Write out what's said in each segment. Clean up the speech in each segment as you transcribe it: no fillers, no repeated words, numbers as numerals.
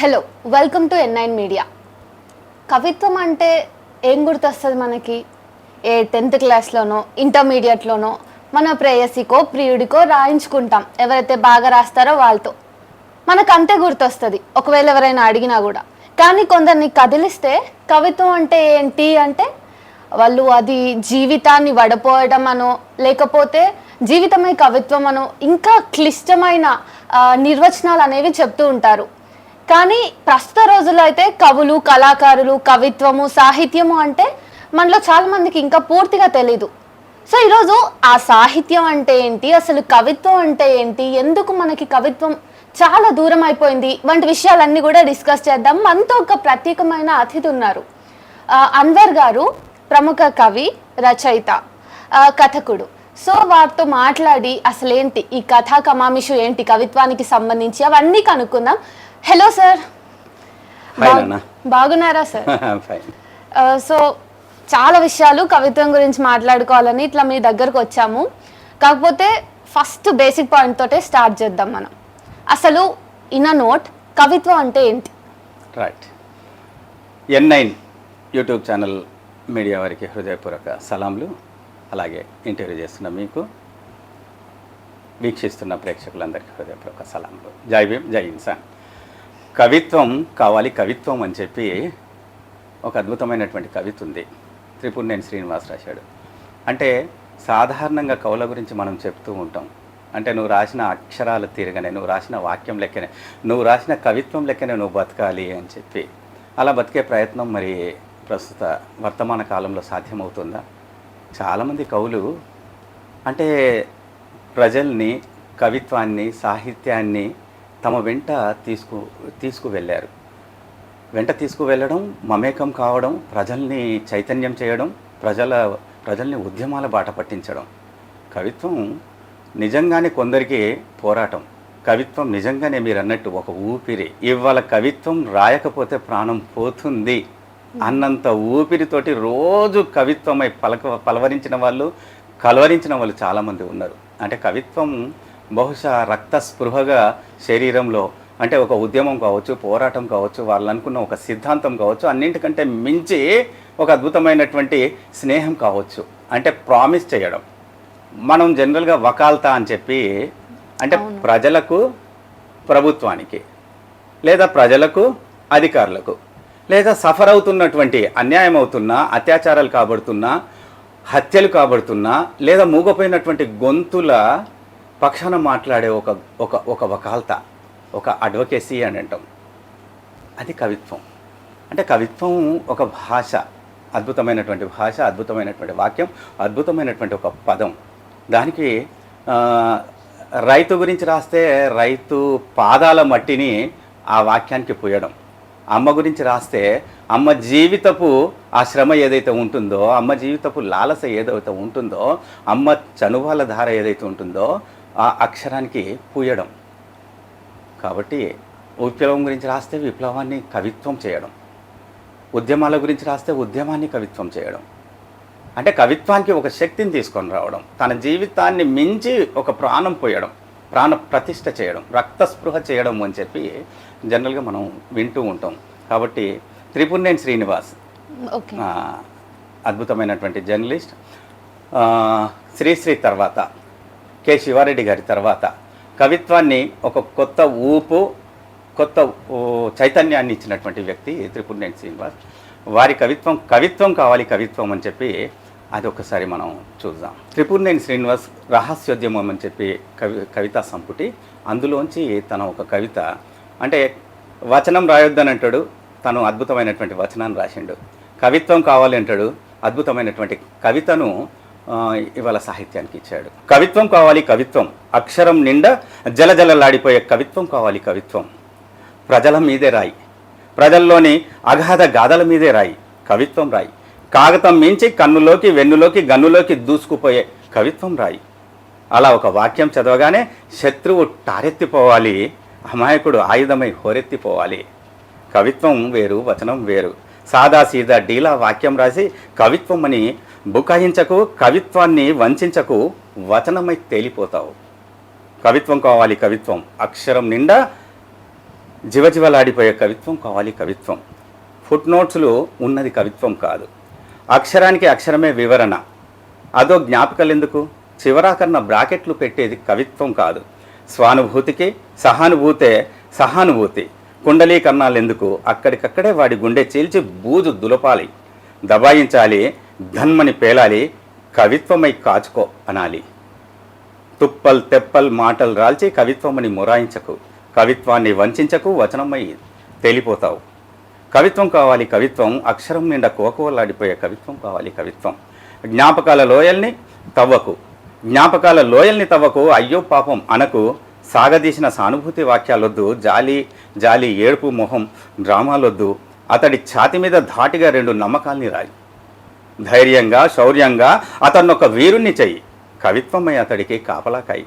Hello, welcome to N9 media. కవిత్వం అంటే ఏం గుర్తొస్తుంది మనకి? 10th క్లాస్లోనో ఇంటర్మీడియట్లోనో మన ప్రేయసికో ప్రియుడికో రాయించుకుంటాం. ఎవరైతే బాగా రాస్తారో వాళ్ళతో మనకు అంతే గుర్తొస్తుంది, ఒకవేళ ఎవరైనా అడిగినా కూడా. కానీ కొందరిని కదిలిస్తే కవిత్వం అంటే ఏంటి అంటే వాళ్ళు అది జీవితాన్ని వడపోయడం అనో, లేకపోతే జీవితమే కవిత్వం అనో, ఇంకా క్లిష్టమైన నిర్వచనాలు అనేవి చెప్తూ ఉంటారు. కానీ ప్రస్తుత రోజుల్లో అయితే కవులు, కళాకారులు, కవిత్వము, సాహిత్యము అంటే మనలో చాలామందికి ఇంకా పూర్తిగా తెలీదు. సో ఈరోజు ఆ సాహిత్యం అంటే ఏంటి, అసలు కవిత్వం అంటే ఏంటి, ఎందుకు మనకి కవిత్వం చాలా దూరం అయిపోయింది వంటి విషయాలన్నీ కూడా డిస్కస్ చేద్దాం. మనతో ఒక ప్రత్యేకమైన అతిథి ఉన్నారు, అన్వర్ గారు. ప్రముఖ కవి, రచయిత, కథకుడు. సో వారితో మాట్లాడి అసలేంటి ఈ కథా కమామిషు ఏంటి, కవిత్వానికి సంబంధించి అవన్నీ కనుక్కుందాం. హలో సార్, బాగున్నారా సార్? సో చాలా విషయాలు కవిత్వం గురించి మాట్లాడుకోవాలని ఇట్లా మీ దగ్గరకు వచ్చాము. కాకపోతే ఫస్ట్ బేసిక్ పాయింట్ తోటే స్టార్ట్ చేద్దాం మనం. అసలు ఇన్ అ నోట్ కవిత్వం అంటే ఏంటి? Right. N9 YouTube channel media వారికి హృదయపూర్వక సలాంలు. అలాగే ఇంటర్వ్యూ చేస్తున్న మీకు, వీక్షిస్తున్న ప్రేక్షకులందరికీ హృదయపూర్వక సలాంలు. జై భీమ్, జై ఇన్సాన్. కవిత్వం కావాలి కవిత్వం అని చెప్పి ఒక అద్భుతమైనటువంటి కవిత ఉంది, త్రిపురనేని శ్రీనివాస్ రాశాడు. అంటే సాధారణంగా కవుల గురించి మనం చెప్తూ ఉంటాం. అంటే నువ్వు రాసిన అక్షరాలు తీరగానే, నువ్వు రాసిన వాక్యం లెక్కనే, నువ్వు రాసిన కవిత్వం లెక్కనే నువ్వు బతకాలి అని చెప్పి. అలా బతికే ప్రయత్నం మరి ప్రస్తుత వర్తమాన కాలంలో సాధ్యమవుతుందా? చాలామంది కవులు అంటే ప్రజల్ని, కవిత్వాన్ని, సాహిత్యాన్ని తమ వెంట తీసుకువెళ్ళారు. వెంట తీసుకువెళ్ళడం, మమేకం కావడం, ప్రజల్ని చైతన్యం చేయడం, ప్రజల్ని ఉద్యమాల బాట పట్టించడం. కవిత్వం నిజంగానే కొందరికి పోరాటం. కవిత్వం నిజంగానే మీరు అన్నట్టు ఒక ఊపిరి. ఇవాళ కవిత్వం రాయకపోతే ప్రాణం పోతుంది అన్నంత ఊపిరితోటి రోజు కవిత్వమై పలవరించిన వాళ్ళు, కలవరించిన వాళ్ళు చాలామంది ఉన్నారు. అంటే కవిత్వం బహుశా రక్త స్పృహగా శరీరంలో, అంటే ఒక ఉద్యమం కావచ్చు, పోరాటం కావచ్చు, వాళ్ళు అనుకున్న ఒక సిద్ధాంతం కావచ్చు, అన్నింటికంటే మించి ఒక అద్భుతమైనటువంటి స్నేహం కావచ్చు. అంటే ప్రామిస్ చేయడం. మనం జనరల్గా వకాల్తా అని చెప్పి, అంటే ప్రజలకు ప్రభుత్వానికి, లేదా ప్రజలకు అధికారులకు, లేదా సఫర్ అవుతున్నటువంటి, అన్యాయం అవుతున్నా, అత్యాచారాలు కాబడుతున్నా, హత్యలు కాబడుతున్నా, లేదా మూగపోయినటువంటి గొంతుల పక్షాన మాట్లాడే ఒక వకాల్తా, ఒక అడ్వకేసీ అని అంటాం. అది కవిత్వం. అంటే కవిత్వం ఒక భాష, అద్భుతమైనటువంటి భాష, అద్భుతమైనటువంటి వాక్యం, అద్భుతమైనటువంటి ఒక పదం. దానికి రైతు గురించి రాస్తే రైతు పాదాల మట్టిని ఆ వాక్యానికి పూయడం. అమ్మ గురించి రాస్తే అమ్మ జీవితపు ఆ శ్రమ ఏదైతే ఉంటుందో, అమ్మ జీవితపు లాలస ఏదైతే ఉంటుందో, అమ్మ చనువాల ధార ఏదైతే ఉంటుందో ఆ అక్షరానికి పూయడం. కాబట్టి విప్లవం గురించి రాస్తే విప్లవాన్ని కవిత్వం చేయడం, ఉద్యమాల గురించి రాస్తే ఉద్యమాన్ని కవిత్వం చేయడం. అంటే కవిత్వానికి ఒక శక్తిని తీసుకొని రావడం, తన జీవితాన్ని మించి ఒక ప్రాణం పోయడం, ప్రాణ ప్రతిష్ఠ చేయడం, రక్తస్పృహ చేయడం అని చెప్పి జనరల్గా మనం వింటూ ఉంటాం. కాబట్టి త్రిపురనేని శ్రీనివాస్ అద్భుతమైనటువంటి జర్నలిస్ట్. శ్రీశ్రీ తర్వాత, కె శివారెడ్డి గారి తర్వాత కవిత్వాన్ని ఒక కొత్త ఊపు, కొత్త చైతన్యాన్ని ఇచ్చినటువంటి వ్యక్తి త్రిపురనేని శ్రీనివాస్. వారి కవిత్వం కావాలి కవిత్వం అని చెప్పి అది ఒకసారి మనం చూద్దాం. త్రిపురనేని శ్రీనివాస్ రహస్యోద్యమం అని చెప్పి కవితా సంపుటి, అందులోంచి తన ఒక కవిత, అంటే వచనం రాయొద్దని అంటాడు, తను అద్భుతమైనటువంటి వచనాన్ని రాసిండు. కవిత్వం కావాలి అంటాడు, అద్భుతమైనటువంటి కవితను ఇవాళ సాహిత్యానికి ఇచ్చాడు. కవిత్వం కావాలి కవిత్వం, అక్షరం నిండా జలజలలాడిపోయే కవిత్వం కావాలి కవిత్వం. ప్రజల మీదే రాయి, ప్రజల్లోని అగాధ గాథల మీదే రాయి, కవిత్వం రాయి. కాగతం మించి కన్నులోకి, వెన్నులోకి, గన్నులోకి దూసుకుపోయే కవిత్వం రాయి. అలా ఒక వాక్యం చదవగానే శత్రువు టారెత్తిపోవాలి, అమాయకుడు ఆయుధమై హోరెత్తిపోవాలి. కవిత్వం వేరు, వచనం వేరు. సాదా సీదా డీలా వాక్యం రాసి కవిత్వం అని బుకాయించకు, కవిత్వాన్ని వంచకు, వచనమై తేలిపోతావు. కవిత్వం కావాలి కవిత్వం, అక్షరం నిండా జివజివలాడిపోయే కవిత్వం కావాలి కవిత్వం. ఫుట్ నోట్స్లో ఉన్నది కవిత్వం కాదు. అక్షరానికి అక్షరమే వివరణ, అదో జ్ఞాపకాలు ఎందుకు? చివరాకన్న బ్రాకెట్లు పెట్టేది కవిత్వం కాదు. స్వానుభూతికి సహానుభూతే సహానుభూతి. కుండలీకరణాలు ఎందుకు? అక్కడికక్కడే వాడి గుండె చీల్చి బూజు దులపాలి, దబాయించాలి, ధన్మని పేలాలి, కవిత్వమై కాచుకో అనాలి. తుప్పల్ తెప్పల్ మాటలు రాల్చి కవిత్వమని మొరాయించకు, కవిత్వాన్ని వంచకు, వచనమై తేలిపోతావు. కవిత్వం కావాలి కవిత్వం, అక్షరం నిండా కోకోలాడిపోయే కవిత్వం కావాలి కవిత్వం. జ్ఞాపకాల లోయల్ని తవ్వకు, అయ్యో పాపం అనకు, సాగదీసిన సానుభూతి వాక్యాలొద్దు, జాలి జాలి ఏడుపు మొహం డ్రామాలొద్దు. అతడి ఛాతి మీద ధాటిగా 2 నమ్మకాల్ని రాయి. ధైర్యంగా శౌర్యంగా అతన్నొక వీరుణ్ణి చెయ్యి, కవిత్వమై అతడికి కాపలాకాయి.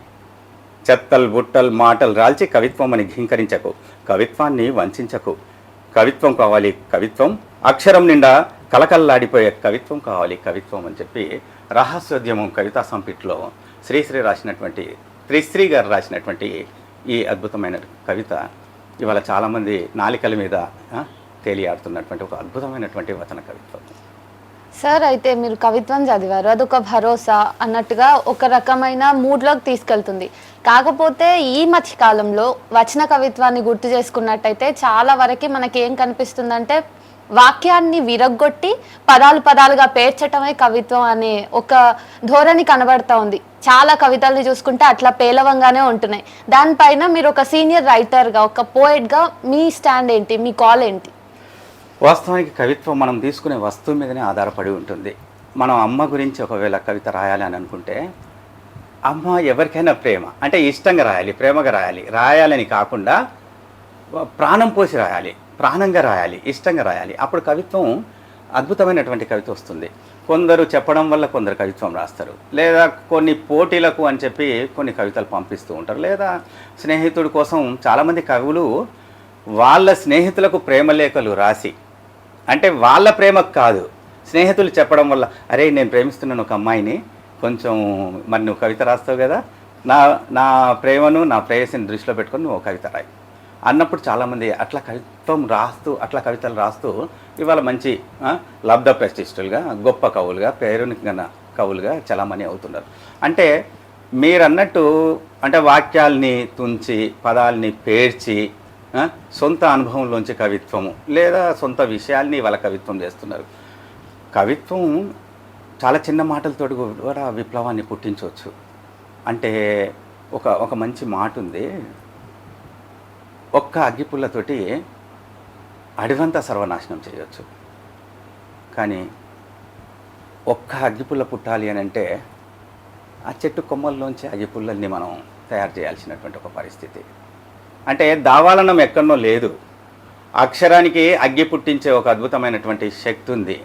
చెత్తల్ బుట్టల్ మాటలు రాల్చి కవిత్వమని ఘీంకరించకు, కవిత్వాన్ని వంచకు. కవిత్వం కావాలి కవిత్వం, అక్షరం నిండా కలకల్లాడిపోయే కవిత్వం కావాలి కవిత్వం అని చెప్పి రహస్యోద్యమం కవితా సంపుటిలో శ్రీశ్రీ గారు రాసినటువంటి ఈ అద్భుతమైన కవిత ఇవాళ చాలామంది నాలికల మీద తేలియాడుతున్నటువంటి ఒక అద్భుతమైనటువంటి వచన కవిత్వం. సార్, అయితే మీరు కవిత్వం చదివారు, అదొక భరోసా అన్నట్టుగా ఒక రకమైన మూడ్లోకి తీసుకెళ్తుంది. కాకపోతే ఈ మధ్య కాలంలో వచన కవిత్వాన్ని గుర్తు చేసుకున్నట్టయితే చాలా వరకు మనకి ఏం కనిపిస్తుందంటే వాక్యాన్ని విరగ్గొట్టి పదాలుగా పేర్చటమే కవిత్వం అనే ఒక ధోరణి కనబడతా ఉంది. చాలా కవితల్ని చూసుకుంటే అట్లా పేలవంగానే ఉంటున్నాయి. దానిపైన మీరు ఒక సీనియర్ రైటర్గా, ఒక పోయిట్గా మీ స్టాండ్ ఏంటి, మీ కాల్ ఏంటి? వాస్తవానికి కవిత్వం మనం తీసుకునే వస్తువు మీదనే ఆధారపడి ఉంటుంది. మనం అమ్మ గురించి ఒకవేళ కవిత రాయాలి అని అనుకుంటే, అమ్మ ఎవరికైనా ప్రేమ అంటే ఇష్టంగా రాయాలి, ప్రేమగా రాయాలి. రాయాలని కాకుండా ప్రాణం పోసి రాయాలి, ప్రాణంగా రాయాలి, ఇష్టంగా రాయాలి. అప్పుడు కవిత్వం అద్భుతమైనటువంటి కవిత వస్తుంది. కొందరు చెప్పడం వల్ల కొందరు కవిత్వం రాస్తారు, లేదా కొన్ని పోటీలకు అని చెప్పి కొన్ని కవితలు పంపిస్తూ ఉంటారు, లేదా స్నేహితుడి కోసం చాలామంది కవులు వాళ్ళ స్నేహితులకు ప్రేమలేఖలు రాసి, అంటే వాళ్ళ ప్రేమకు కాదు, స్నేహితులు చెప్పడం వల్ల, అరే నేను ప్రేమిస్తున్నాను ఒక అమ్మాయిని, కొంచెం మరి నువ్వు కవిత రాస్తావు కదా, నా ప్రేమను నా ప్రేయసిని దృష్టిలో పెట్టుకొని నువ్వు కవిత రాయి అన్నప్పుడు చాలామంది అట్లా కవితలు రాస్తూ ఇవాళ మంచి లబ్ధ ప్రతిష్ఠులుగా, గొప్ప కవులుగా, పేరుని గల కవులుగా చలామణి అవుతున్నారు. అంటే మీరన్నట్టు అంటే వాక్యాల్ని తుంచి పదాల్ని పేర్చి సొంత అనుభవంలోంచి కవిత్వము లేదా సొంత విషయాల్ని వాళ్ళ కవిత్వం చేస్తున్నారు. కవిత్వం చాలా చిన్న మాటలతోటి కూడా విప్లవాన్ని పుట్టించవచ్చు. అంటే ఒక మంచి మాట ఉంది, ఒక్క అగ్గిపుల్లతోటి అడవంతా సర్వనాశనం చేయవచ్చు, కానీ ఒక్క అగ్గిపుల్ల పుట్టాలి అని అంటే ఆ చెట్టు కొమ్మల్లోంచి అగ్గిపుల్లల్ని మనం తయారు చేయాల్సినటువంటి ఒక పరిస్థితి. అంటే దావాలనం ఎక్కడనో లేదు, అక్షరానికి అగ్గి పుట్టించే ఒక అద్భుతమైనటువంటి శక్తి ఉంది,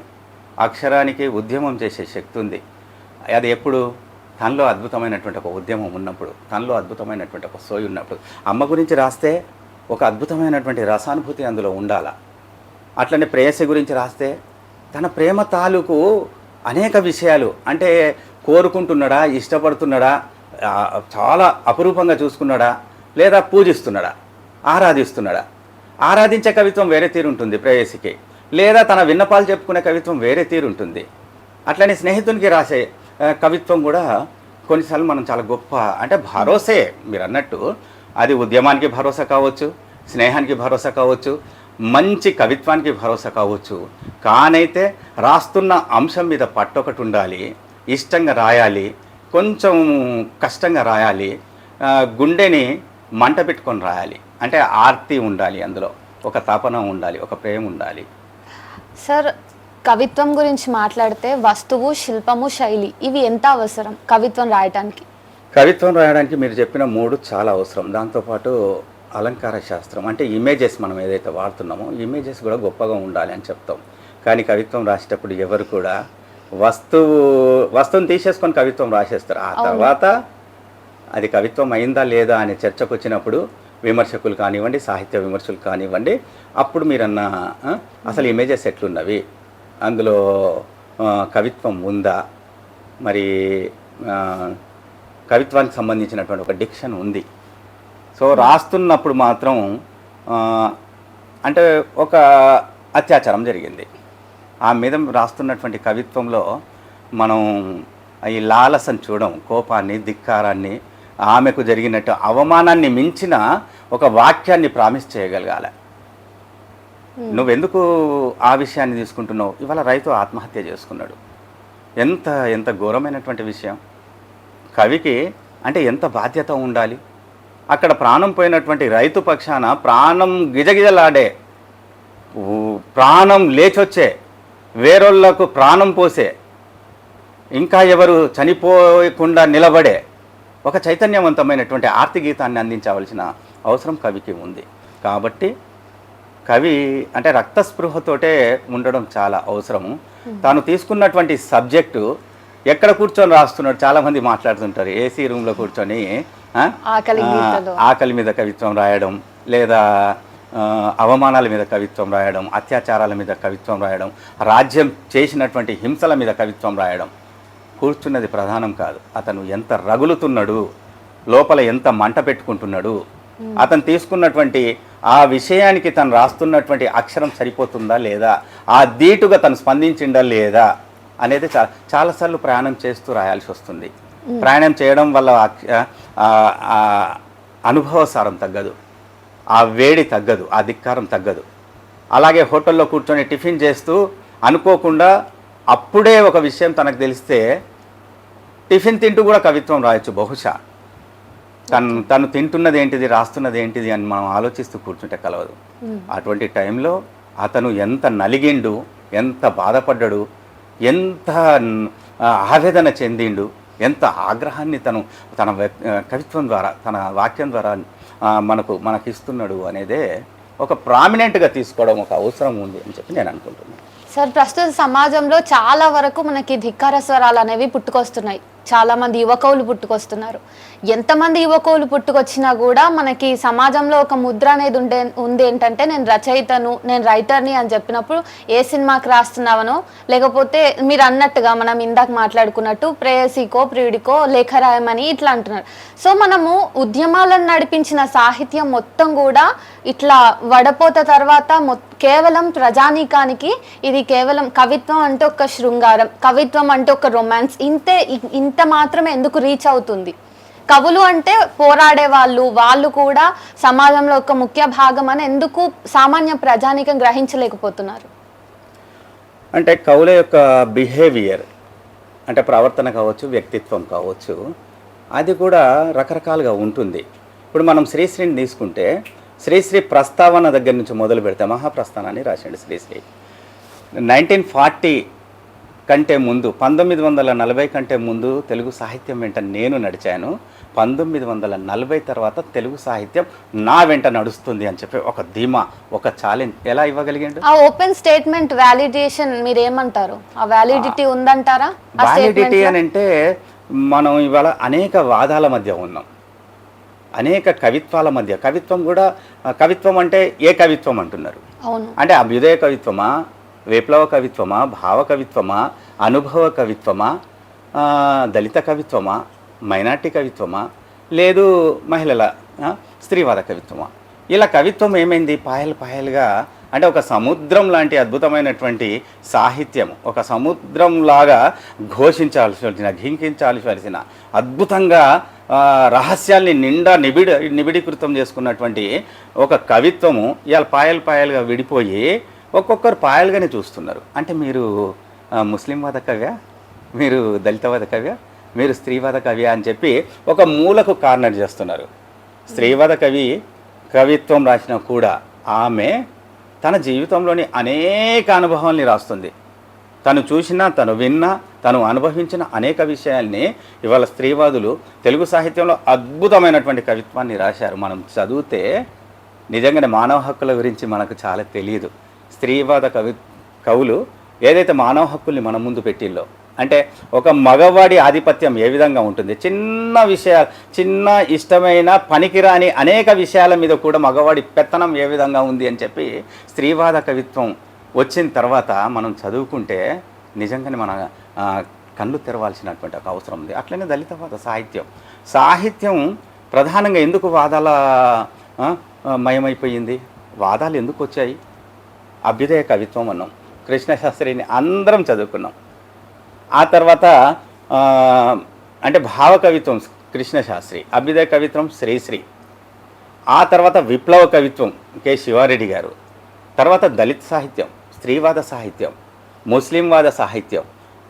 అక్షరానికి ఉద్యమం చేసే శక్తి ఉంది. అది ఎప్పుడు తనలో అద్భుతమైనటువంటి ఒక ఉద్యమం ఉన్నప్పుడు, తనలో అద్భుతమైనటువంటి ఒక సోయి ఉన్నప్పుడు. అమ్మ గురించి రాస్తే ఒక అద్భుతమైనటువంటి రసానుభూతి అందులో ఉండాల. అట్లనే ప్రేయసి గురించి రాస్తే తన ప్రేమ తాలూకు అనేక విషయాలు, అంటే కోరుకుంటున్నాడా, ఇష్టపడుతున్నాడా, చాలా అపురూపంగా చూసుకున్నాడా, లేదా పూజిస్తున్నాడా, ఆరాధిస్తున్నాడా. ఆరాధించే కవిత్వం వేరే తీరు ఉంటుంది ప్రేయసికి, లేదా తన విన్నపాలు చెప్పుకునే కవిత్వం వేరే తీరు ఉంటుంది. అట్లనే స్నేహితునికి రాసే కవిత్వం కూడా కొన్నిసార్లు మనం చాలా గొప్ప, అంటే భరోసే మీరు అన్నట్టు, అది ఉద్యమానికి భరోసా కావచ్చు, స్నేహానికి భరోసా కావచ్చు, మంచి కవిత్వానికి భరోసా కావచ్చు. కానైతే రాస్తున్న అంశం మీద పట్టొకటి ఉండాలి, ఇష్టంగా రాయాలి, కొంచెం కష్టంగా రాయాలి, గుండెని మంట పెట్టుకొని రాయాలి. అంటే ఆర్తి ఉండాలి, అందులో ఒక తపన ఉండాలి, ఒక ప్రేమ ఉండాలి. సార్, కవిత్వం గురించి మాట్లాడితే వస్తువు, శిల్పము, శైలి ఇవి ఎంత అవసరం కవిత్వం రాయడానికి? కవిత్వం రాయడానికి మీరు చెప్పిన 3 చాలా అవసరం. దాంతోపాటు అలంకార శాస్త్రం, అంటే ఇమేజెస్ మనం ఏదైతే వాడుతున్నామో ఇమేజెస్ కూడా గొప్పగా ఉండాలి అని చెప్తాం. కానీ కవిత్వం రాసేటప్పుడు ఎవరు కూడా వస్తువుని తీసేసుకొని కవిత్వం రాసేస్తారు. ఆ తర్వాత అది కవిత్వం అయిందా లేదా అనే చర్చకు వచ్చినప్పుడు విమర్శకులు కానివ్వండి, సాహిత్య విమర్శకులు కానివ్వండి, అప్పుడు మీరన్న అసలు ఇమేజెస్ ఎట్లున్నవి, అందులో కవిత్వం ఉందా, మరి కవిత్వానికి సంబంధించినటువంటి ఒక డిక్షన్ ఉంది. సో రాస్తున్నప్పుడు మాత్రం అంటే ఒక అత్యాచారం జరిగింది. ఆ మీద రాస్తున్నటువంటి కవిత్వంలో మనం ఈ లాలసను చూడం, కోపాన్ని, ధిక్కారాన్ని, ఆమెకు జరిగినట్టు అవమానాన్ని మించిన ఒక వాక్యాన్ని ప్రామిస్ చేయగలగాలి. నువ్వెందుకు ఆ విషయాన్ని తీసుకుంటున్నావు? ఇవాళ రైతు ఆత్మహత్య చేసుకున్నాడు. ఎంత ఎంత ఘోరమైనటువంటి విషయం. కవికి అంటే ఎంత బాధ్యత ఉండాలి. అక్కడ ప్రాణం పోయినటువంటి రైతు పక్షాన ప్రాణం గిజగిజలాడే, ప్రాణం లేచొచ్చే, వేరొళ్లకు ప్రాణం పోసే, ఇంకా ఎవరు చనిపోకుండా నిలబడే ఒక చైతన్యవంతమైనటువంటి ఆర్తి గీతాన్ని అందించవలసిన అవసరం కవికి ఉంది. కాబట్టి కవి అంటే రక్తస్పృహతోటే ఉండడం చాలా అవసరము. తాను తీసుకున్నటువంటి సబ్జెక్టు ఎక్కడ కూర్చొని రాస్తున్నాడు, చాలామంది మాట్లాడుతుంటారు ఏసీ రూమ్లో కూర్చొని ఆకలి మీద కవిత్వం రాయడం, లేదా అవమానాల మీద కవిత్వం రాయడం, అత్యాచారాల మీద కవిత్వం రాయడం, రాజ్యం చేసినటువంటి హింసల మీద కవిత్వం రాయడం. కూర్చున్నది ప్రధానం కాదు, అతను ఎంత రగులుతున్నాడు, లోపల ఎంత మంట పెట్టుకుంటున్నాడు, అతను తీసుకున్నటువంటి ఆ విషయానికి తను రాస్తున్నటువంటి అక్షరం సరిపోతుందా లేదా, ఆ ధీటుగా తను స్పందించిందా లేదా అనేది చాలాసార్లు ప్రయాణం చేస్తూ రాయాల్సి వస్తుంది. ప్రయాణం చేయడం వల్ల అనుభవసారం తగ్గదు, ఆ వేడి తగ్గదు, ఆ ధిక్కారం తగ్గదు. అలాగే హోటల్లో కూర్చొని టిఫిన్ చేస్తూ అనుకోకుండా అప్పుడే ఒక విషయం తనకు తెలిస్తే టిఫిన్ తింటూ కూడా కవిత్వం రాయొచ్చు బహుశా. తను తింటున్నది ఏంటిది, రాస్తున్నది ఏంటిది అని మనం ఆలోచిస్తూ కూర్చుంటే కలవదు. అటువంటి టైంలో అతను ఎంత నలిగిండు, ఎంత బాధపడ్డాడు, ఎంత ఆవేదన చెందిండు, ఎంత ఆగ్రహాన్ని తన కవిత్వం ద్వారా, తన వాక్యం ద్వారా మనకు ఇస్తున్నాడు అనేదే ఒక ప్రామినెంట్గా తీసుకోవడం ఒక అవసరం ఉంది అని చెప్పి నేను అనుకుంటున్నాను. సార్, ప్రస్తుత సమాజంలో చాలా వరకు మనకి ధిక్కార స్వరాలు అనేవి పుట్టుకొస్తున్నాయి. చాలామంది యువకులు పుట్టుకొస్తున్నారు. ఎంతమంది యువకులు పుట్టుకొచ్చినా కూడా మనకి సమాజంలో ఒక ముద్ర అనేది ఉంది ఏంటంటే నేను రచయితను, నేను రైటర్ని అని చెప్పినప్పుడు ఏ సినిమాకి రాస్తున్నావనో, లేకపోతే మీరు అన్నట్టుగా మనం ఇందాక మాట్లాడుకున్నట్టు ప్రేయసికో ప్రియుడికో లేఖ రాయమని ఇట్లా అంటున్నారు. సో మనము ఉద్యమాలను నడిపించిన సాహిత్యం మొత్తం కూడా ఇట్లా వడపోత తర్వాత కేవలం ప్రజానీకానికి ఇది కేవలం కవిత్వం అంటే ఒక శృంగారం, కవిత్వం అంటే ఒక రొమాన్స్, ఇంత మాత్రమే ఎందుకు రీచ్ అవుతుంది? కవులు అంటే పోరాడే వాళ్ళు కూడా సమాజంలో ఒక ముఖ్య భాగం అని ఎందుకు సామాన్య ప్రజానీకం గ్రహించలేకపోతున్నారు? అంటే కవుల యొక్క బిహేవియర్ అంటే ప్రవర్తన కావచ్చు, వ్యక్తిత్వం కావచ్చు, అది కూడా రకరకాలుగా ఉంటుంది. ఇప్పుడు మనం శ్రీశ్రీని తీసుకుంటే శ్రీశ్రీ ప్రస్తావన దగ్గర నుంచి మొదలు పెడితే మహాప్రస్థానాన్ని రాశాడు శ్రీశ్రీ. 1940 కంటే ముందు, 1940 కంటే ముందు తెలుగు సాహిత్యం వెంట నేను నడిచాను, 1940 తర్వాత తెలుగు సాహిత్యం నా వెంట నడుస్తుంది అని చెప్పి ఒక ధీమా, ఒక ఛాలెంజ్ ఎలా ఇవ్వగలిగాడు? ఆ ఓపెన్ స్టేట్మెంట్ వాలిడేషన్ మీరేమంటారు? ఆ వ్యాలిడిటీ ఉందంటారా? వ్యాలిడిటీ అని అంటే మనం ఇవాళ అనేక వాదాల మధ్య ఉన్నాం, అనేక కవిత్వాల మధ్య. కవిత్వం కూడా, కవిత్వం అంటే ఏ కవిత్వం అంటున్నారు? అంటే అభ్యుదయ కవిత్వమా, విప్లవ కవిత్వమా, భావ కవిత్వమా, అనుభవ కవిత్వమా, దళిత కవిత్వమా, మైనార్టీ కవిత్వమా, లేదు మహిళల స్త్రీవాద కవిత్వమా? ఇలా కవిత్వం ఏమైంది? పాయలుగా అంటే ఒక సముద్రం లాంటి అద్భుతమైనటువంటి సాహిత్యం, ఒక సముద్రంలాగా ఘోషించాల్సిన, ఘింకించాల్సిన, అద్భుతంగా రహస్యాల్ని నిండా నిబిడీకృతం చేసుకున్నటువంటి ఒక కవిత్వము ఇవాళ పాయలుగా విడిపోయి ఒక్కొక్కరు పాయలుగానే చూస్తున్నారు. అంటే మీరు ముస్లింవాద కవ్యా, మీరు దళితవాద కవ్యా, మీరు స్త్రీవాద కవ్యా అని చెప్పి ఒక మూలకు కార్నర్ చేస్తున్నారు. స్త్రీవాద కవిత్వం రాసినా కూడా ఆమె తన జీవితంలోని అనేక అనుభవాల్ని రాస్తుంది. తను చూసిన, తను విన్న, తను అనుభవించిన అనేక విషయాల్ని ఇవాళ స్త్రీవాదులు తెలుగు సాహిత్యంలో అద్భుతమైనటువంటి కవిత్వాన్ని రాశారు. మనం చదివితే నిజంగానే మానవ హక్కుల గురించి మనకు చాలా తెలియదు. స్త్రీవాద కవులు ఏదైతే మానవ హక్కుల్ని మన ముందు పెట్టిల్లో, అంటే ఒక మగవాడి ఆధిపత్యం ఏ విధంగా ఉంటుంది, చిన్న విషయాలు, చిన్న ఇష్టమైన పనికిరాని అనేక విషయాల మీద కూడా మగవాడి పెత్తనం ఏ విధంగా ఉంది అని చెప్పి స్త్రీవాద కవిత్వం వచ్చిన తర్వాత మనం చదువుకుంటే నిజంగానే మన కళ్ళు తెరవాల్సినటువంటి ఒక అవసరం ఉంది. అట్లనే దళితవాద సాహిత్యం ప్రధానంగా ఎందుకు వాదాల మయమైపోయింది? వాదాలు ఎందుకు వచ్చాయి? అభ్యుదయ కవిత్వం అన్నాం, కృష్ణశాస్త్రిని అందరం చదువుకున్నాం. ఆ తర్వాత అంటే భావ కవిత్వం కృష్ణశాస్త్రి, అభ్యుదయ కవిత్వం శ్రీశ్రీ, ఆ తర్వాత విప్లవ కవిత్వం కె శివారెడ్డి గారు, తర్వాత దళిత్ సాహిత్యం, స్త్రీవాద సాహిత్యం, ముస్లింవాద సాహిత్యం,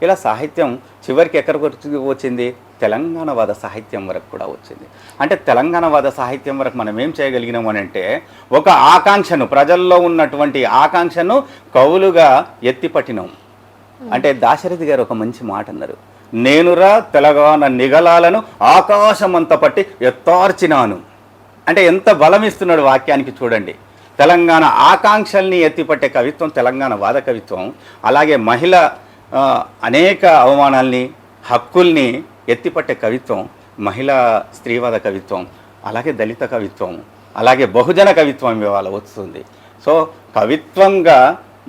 ఇలా సాహిత్యం చివరికి ఎక్కడికి వచ్చింది? తెలంగాణవాద సాహిత్యం వరకు కూడా వచ్చింది. అంటే తెలంగాణవాద సాహిత్యం వరకు మనం ఏం చేయగలిగినాం అని అంటే, ఒక ఆకాంక్షను, ప్రజల్లో ఉన్నటువంటి ఆకాంక్షను కవులుగా ఎత్తిపట్టినాం. అంటే దాశరథి గారు ఒక మంచి మాట అన్నారు, నేనురా తెలంగాణ నిగలాలను ఆకాశమంత పట్టి ఎత్తార్చినాను. అంటే ఎంత బలం ఇస్తున్నాడు వాక్యానికి చూడండి. తెలంగాణ ఆకాంక్షల్ని ఎత్తిపట్టే కవిత్వం తెలంగాణ వాద కవిత్వం. అలాగే మహిళ అనేక అవమానాల్ని, హక్కుల్ని ఎత్తిపట్టే కవిత్వం మహిళా స్త్రీవాద కవిత్వం. అలాగే దళిత కవిత్వం, అలాగే బహుజన కవిత్వం ఇవాళ వస్తుంది. సో కవిత్వంగా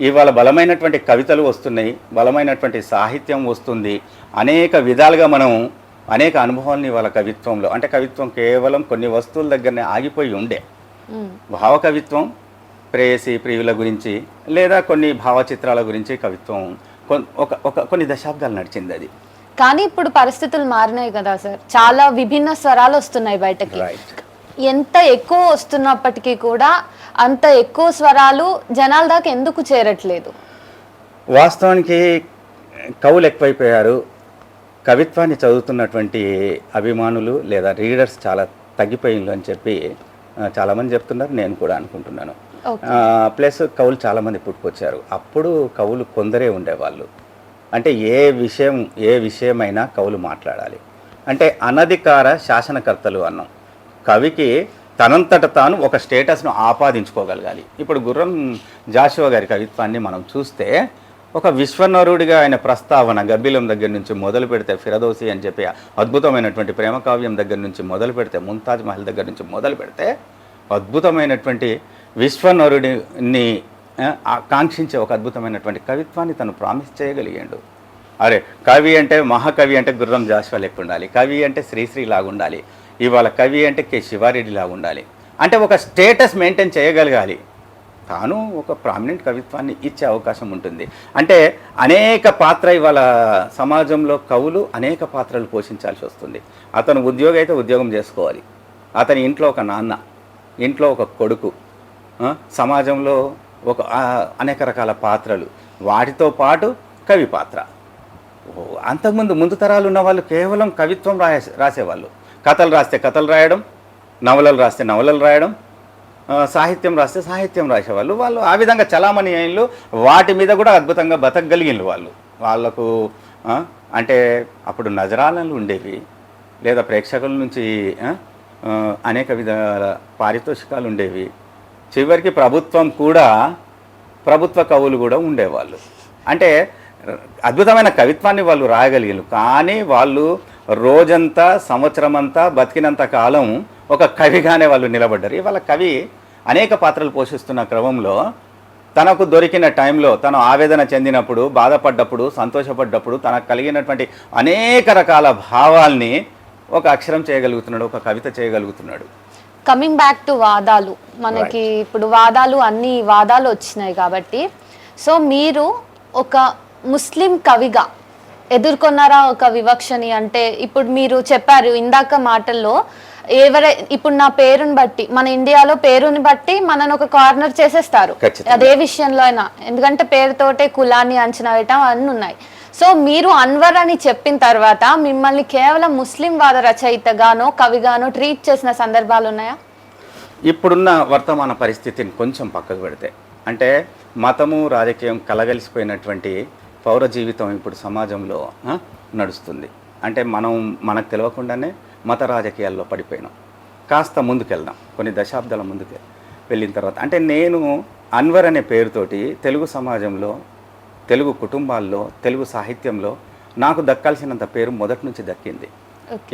ఇవాళ బలమైనటువంటి కవితలు వస్తున్నాయి, బలమైనటువంటి సాహిత్యం వస్తుంది. అనేక విధాలుగా మనం అనేక అనుభవాలని ఇవాళ కవిత్వంలో, అంటే కవిత్వం కేవలం కొన్ని వస్తువుల దగ్గరనే ఆగిపోయి ఉండే. భావ కవిత్వం ప్రేయసి ప్రియుల గురించి లేదా కొన్ని భావచిత్రాల గురించి కవిత్వం కొన్ని దశాబ్దాలు నడిచింది అది. కానీ ఇప్పుడు పరిస్థితులు మారినాయి కదా సార్, చాలా విభిన్న స్వరాలు వస్తున్నాయి బయటకి. ఎంత ఎక్కువ వస్తున్నప్పటికీ కూడా అంత ఎక్కువ స్వరాలు జనాల దాకా ఎందుకు చేరట్లేదు? వాస్తవానికి కవులు ఎక్కువైపోయారు, కవిత్వాన్ని చదువుతున్నటువంటి అభిమానులు లేదా రీడర్స్ చాలా తగ్గిపోయింది అని చెప్పి చాలామంది చెప్తున్నారు, నేను కూడా అనుకుంటున్నాను. ప్లస్ కవులు చాలామంది పుట్టుకొచ్చారు. అప్పుడు కవులు కొందరే ఉండేవాళ్ళు. అంటే ఏ విషయమైనా కవులు మాట్లాడాలి. అంటే అనధికార శాసనకర్తలు అన్నాం. కవికి తనంతట తాను ఒక స్టేటస్ను ఆపాదించుకోగలగాలి. ఇప్పుడు గుర్రం జాషువా గారి కవిత్వాన్ని మనం చూస్తే ఒక విశ్వనరుడిగా ఆయన ప్రస్తావన గబ్బిలం దగ్గర నుంచి మొదలు పెడితే, ఫిరదౌసి అని చెప్పి అద్భుతమైనటువంటి ప్రేమకావ్యం దగ్గర నుంచి మొదలు పెడితే, ముంతాజ్ మహల్ దగ్గర నుంచి మొదలు పెడితే అద్భుతమైనటువంటి విశ్వనరుడిని కాంక్షించే ఒక అద్భుతమైనటువంటి కవిత్వాన్ని తను ప్రామిస్ చేయగలిగాడు. అరే కవి అంటే మహాకవి అంటే గుర్రం జాషువా లెక్క ఉండాలి, కవి అంటే శ్రీశ్రీ లాగా ఉండాలి, ఇవాళ కవి అంటే కె శివారెడ్డి లాగా ఉండాలి. అంటే ఒక స్టేటస్ మెయింటైన్ చేయగలగాలి. తాను ఒక ప్రామినెంట్ కవిత్వాన్ని ఇచ్చే అవకాశం ఉంటుంది. అంటే అనేక పాత్ర ఇవాళ సమాజంలో కవులు అనేక పాత్రలు పోషించాల్సి వస్తుంది. అతను ఉద్యోగి అయితే ఉద్యోగం చేసుకోవాలి, అతని ఇంట్లో ఒక నాన్న, ఇంట్లో ఒక కొడుకు, సమాజంలో ఒక అనేక రకాల పాత్రలు, వాటితో పాటు కవి పాత్ర. ముందు తరాలు ఉన్న వాళ్ళు కేవలం కవిత్వం రాసేవాళ్ళు. కథలు రాస్తే కథలు రాయడం, నవలలు రాస్తే నవలలు రాయడం, సాహిత్యం రాస్తే సాహిత్యం రాసేవాళ్ళు. వాళ్ళు ఆ విధంగా చలామణి అయిన్లు, వాటి మీద కూడా అద్భుతంగా బతకగలిగిన వాళ్ళకు అంటే అప్పుడు నజరాలను ఉండేవి, లేదా ప్రేక్షకుల నుంచి అనేక విధాల పారితోషికాలు ఉండేవి. చివరికి ప్రభుత్వ కవులు కూడా ఉండేవాళ్ళు. అంటే అద్భుతమైన కవిత్వాన్ని వాళ్ళు రాయగలిగారు. కానీ వాళ్ళు రోజంతా సంవత్సరం అంతా బతికినంత కాలం ఒక కవిగానే వాళ్ళు నిలబడ్డారు. ఇవాళ కవి అనేక పాత్రలు పోషిస్తున్న క్రమంలో తనకు దొరికిన టైంలో తను ఆవేదన చెందినప్పుడు, బాధపడ్డప్పుడు, సంతోషపడ్డప్పుడు తనకు కలిగినటువంటి అనేక రకాల భావాల్ని ఒక అక్షరం చేయగలుగుతున్నాడు, ఒక కవిత చేయగలుగుతున్నాడు. కమింగ్ బ్యాక్ టు వాదాలు, మనకి ఇప్పుడు అన్ని వాదాలు వచ్చినాయి కాబట్టి, సో మీరు ఒక ముస్లిం కవిగా ఎదుర్కొన్నారా ఒక వివక్షని? అంటే ఇప్పుడు మీరు చెప్పారు ఇందాక మాటల్లో, ఇప్పుడు నా పేరుని బట్టి, మన ఇండియాలో పేరుని బట్టి మనని ఒక కార్నర్ చేసేస్తారు, అదే విషయంలో అయినా. ఎందుకంటే పేరుతోటే కులాన్ని అంచనా వేయటం అన్నీ ఉన్నాయి. సో మీరు అన్వర్ అని చెప్పిన తర్వాత మిమ్మల్ని కేవలం ముస్లిం వాద రచయితగానో కవిగానో ట్రీట్ చేసిన సందర్భాలు ఉన్నాయా? ఇప్పుడున్న వర్తమాన పరిస్థితిని కొంచెం పక్కకు పెడితే, అంటే మతము రాజకీయం కలగలిసిపోయినటువంటి పౌర జీవితం ఇప్పుడు సమాజంలో నడుస్తుంది. అంటే మనకు తెలియకుండానే మత రాజకీయాల్లో పడిపోయినాం. కాస్త ముందుకెళ్దాం, కొన్ని దశాబ్దాల ముందుకు వెళ్ళిన తర్వాత, అంటే నేను అన్వర్ అనే పేరుతోటి తెలుగు సమాజంలో, తెలుగు కుటుంబాల్లో, తెలుగు సాహిత్యంలో నాకు దక్కాల్సినంత పేరు మొదటి నుంచి దక్కింది.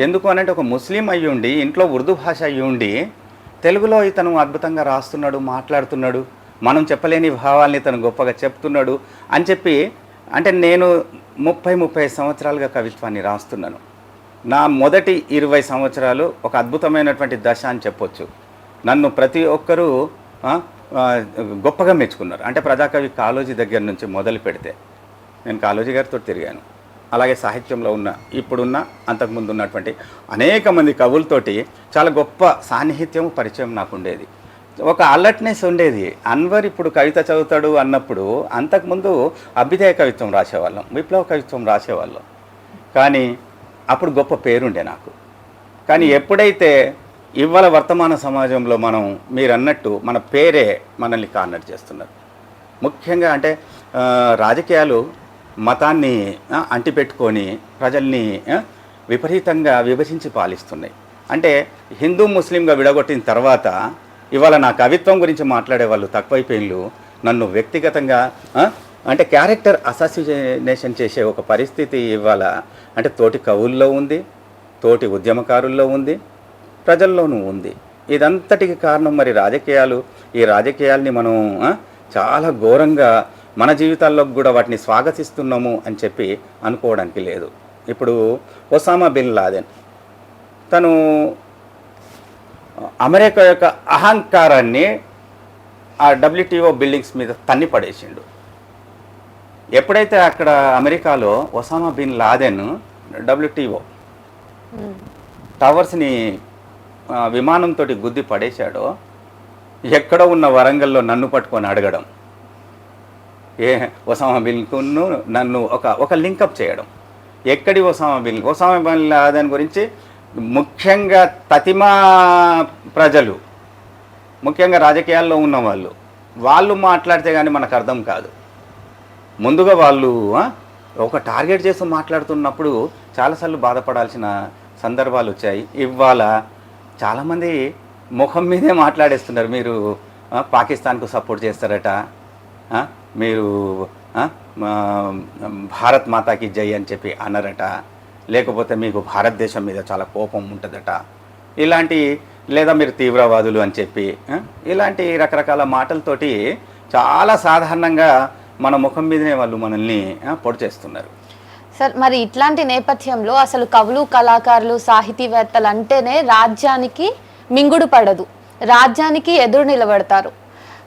ఎందుకు అనంటే ఒక ముస్లిం అయ్యుండి, ఇంట్లో ఉర్దూ భాష అయ్యుండి, తెలుగులో ఇతను అద్భుతంగా రాస్తున్నాడు, మాట్లాడుతున్నాడు, మనం చెప్పలేని భావాల్ని ఇతను గొప్పగా చెప్తున్నాడు అని చెప్పి, అంటే నేను 30 సంవత్సరాలుగా కవిత్వాన్ని రాస్తున్నాను. నా మొదటి 20 సంవత్సరాలు ఒక అద్భుతమైనటువంటి దశ అని చెప్పొచ్చు. నన్ను ప్రతి ఒక్కరూ గొప్పగా మెచ్చుకున్నారు. అంటే ప్రజాకవి కాళోజీ దగ్గర నుంచి మొదలు పెడితే, నేను కాళోజీ గారితో తిరిగాను, అలాగే సాహిత్యంలో ఉన్న ఇప్పుడున్న అంతకుముందు ఉన్నటువంటి అనేక మంది కవులతోటి చాలా గొప్ప సాన్నిహిత్యం పరిచయం నాకు ఉండేది. ఒక అలర్ట్నెస్ ఉండేది. అన్వర్ ఇప్పుడు కవిత చదువుతాడు అన్నప్పుడు అంతకుముందు అభ్యుదయ కవిత్వం రాసేవాళ్ళం, విప్లవ కవిత్వం రాసేవాళ్ళం. కానీ అప్పుడు గొప్ప పేరుండే నాకు. కానీ ఎప్పుడైతే ఇవాళ వర్తమాన సమాజంలో మనం మీరు అన్నట్టు మన పేరే మనల్ని కార్నర్ చేస్తున్నారు. ముఖ్యంగా అంటే రాజకీయాలు మతాన్ని అంటిపెట్టుకొని ప్రజల్ని విపరీతంగా విభజించి పాలిస్తున్నాయి. అంటే హిందూ ముస్లింగా విడగొట్టిన తర్వాత ఇవాళ నా కవిత్వం గురించి మాట్లాడే వాళ్ళు తక్కువైపోయిన్లు. నన్ను వ్యక్తిగతంగా అంటే క్యారెక్టర్ అసాసినేషన్ చేసే ఒక పరిస్థితి ఇవాళ అంటే తోటి కవుల్లో ఉంది, తోటి ఉద్యమకారుల్లో ఉంది, ప్రజల్లోనూ ఉంది. ఇదంతటికి కారణం మరి రాజకీయాలు. ఈ రాజకీయాల్ని మనం చాలా ఘోరంగా మన జీవితాల్లో కూడా వాటిని స్వాగతిస్తున్నాము అని చెప్పి అనుకోవడానికి లేదు. ఇప్పుడు ఒసామా బిన్ లాదెన్ తను అమెరికా యొక్క అహంకారాన్ని ఆ WTO బిల్డింగ్స్ మీద తన్ని పడేసిండు. ఎప్పుడైతే అక్కడ అమెరికాలో ఒసామా బిన్ లాదెన్ WTO టవర్స్ని విమానంతో గుద్ది పడేశాడో, ఎక్కడో ఉన్న వరంగల్లో నన్ను పట్టుకొని అడగడం, ఒసామా బిన్ను నన్ను ఒక లింకప్ చేయడం. ఎక్కడి ఒసామా బిన్ లాదెన్ గురించి ముఖ్యంగా తతిమా ప్రజలు, ముఖ్యంగా రాజకీయాల్లో ఉన్న వాళ్ళు మాట్లాడితే కానీ మనకు అర్థం కాదు. ముందుగా వాళ్ళు ఒక టార్గెట్ చేసి మాట్లాడుతున్నప్పుడు చాలాసార్లు బాధపడాల్సిన సందర్భాలు వచ్చాయి. ఇవాళ చాలామంది ముఖం మీదే మాట్లాడేస్తున్నారు. మీరు పాకిస్తాన్కు సపోర్ట్ చేస్తారట, మీరు భారత్ మాతాకి జై అని చెప్పి అన్నారట, లేకపోతే మీకు భారతదేశం మీద చాలా కోపం ఉంటుందట, ఇలాంటి, లేదా మీరు తీవ్రవాదులు అని చెప్పి ఇలాంటి రకరకాల మాటలతోటి చాలా సాధారణంగా మన ముఖం మీదనే వాళ్ళు మనల్ని పొడి చేస్తున్నారు. సార్, మరి ఇట్లాంటి నేపథ్యంలో అసలు కవులు, కళాకారులు, సాహితీవేత్తలు అంటేనే రాజ్యానికి మింగుడు పడదు, రాజ్యానికి ఎదురు నిలబడతారు.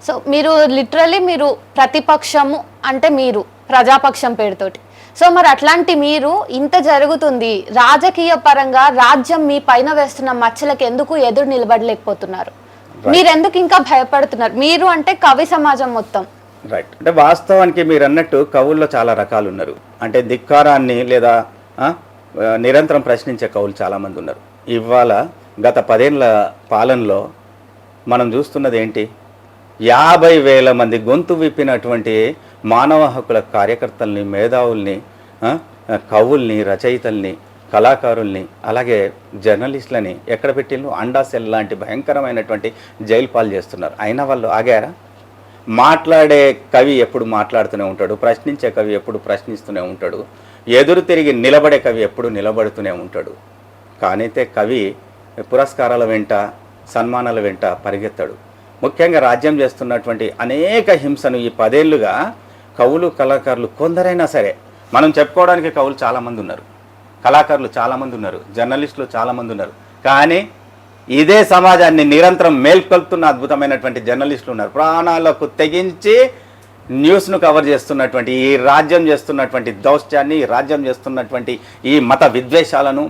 సో మీరు లిటరలీ మీరు ప్రతిపక్షము అంటే మీరు ప్రజాపక్షం పేరుతోటి. సో మరి అట్లాంటి మీరు ఇంత జరుగుతుంది, రాజకీయ పరంగా రాజ్యం మీ పైన వేస్తున్న మచ్చలకు ఎందుకు ఎదురు నిలబడలేకపోతున్నారు? మీరెందుకు ఇంకా భయపడుతున్నారు? మీరు అంటే కవి సమాజం మొత్తం. రైట్. అంటే వాస్తవానికి మీరు అన్నట్టు కవుల్లో చాలా రకాలు ఉన్నారు. అంటే ధిక్కారాన్ని లేదా నిరంతరం ప్రశ్నించే కవులు చాలామంది ఉన్నారు. ఇవాళ గత 10 ఏళ్ల పాలనలో మనం చూస్తున్నది ఏంటి? 50,000 మంది గొంతు విప్పినటువంటి మానవ హక్కుల కార్యకర్తల్ని, మేధావుల్ని, కవుల్ని, రచయితల్ని, కళాకారుల్ని, అలాగే జర్నలిస్టులని ఎక్కడ పెట్టిండ్రు? అండా సెల్ లాంటి భయంకరమైనటువంటి జైలు పాలు చేస్తున్నారు. అయినా వాళ్ళు ఆగారా? మాట్లాడే కవి ఎప్పుడు మాట్లాడుతూనే ఉంటాడు, ప్రశ్నించే కవి ఎప్పుడు ప్రశ్నిస్తూనే ఉంటాడు, ఎదురు తిరిగి నిలబడే కవి ఎప్పుడు నిలబడుతూనే ఉంటాడు. కానైతే కవి పురస్కారాల వెంట, సన్మానాల వెంట పరిగెత్తాడు. ముఖ్యంగా రాజ్యం చేస్తున్నటువంటి అనేక హింసను ఈ 10 ఏళ్లుగా కవులు, కళాకారులు కొందరైనా సరే, మనం చెప్పుకోవడానికి కవులు చాలామంది ఉన్నారు, కళాకారులు చాలామంది ఉన్నారు, జర్నలిస్టులు చాలామంది ఉన్నారు. కానీ ఇదే సమాజాన్ని నిరంతరం మేల్కొల్పుతున్న అద్భుతమైనటువంటి జర్నలిస్టులు ఉన్నారు. ప్రాణాలకు తెగించి న్యూస్ను కవర్ చేస్తున్నటువంటి, ఈ రాజ్యం చేస్తున్నటువంటి దౌత్యాన్ని, రాజ్యం చేస్తున్నటువంటి ఈ మత విద్వేషాలను,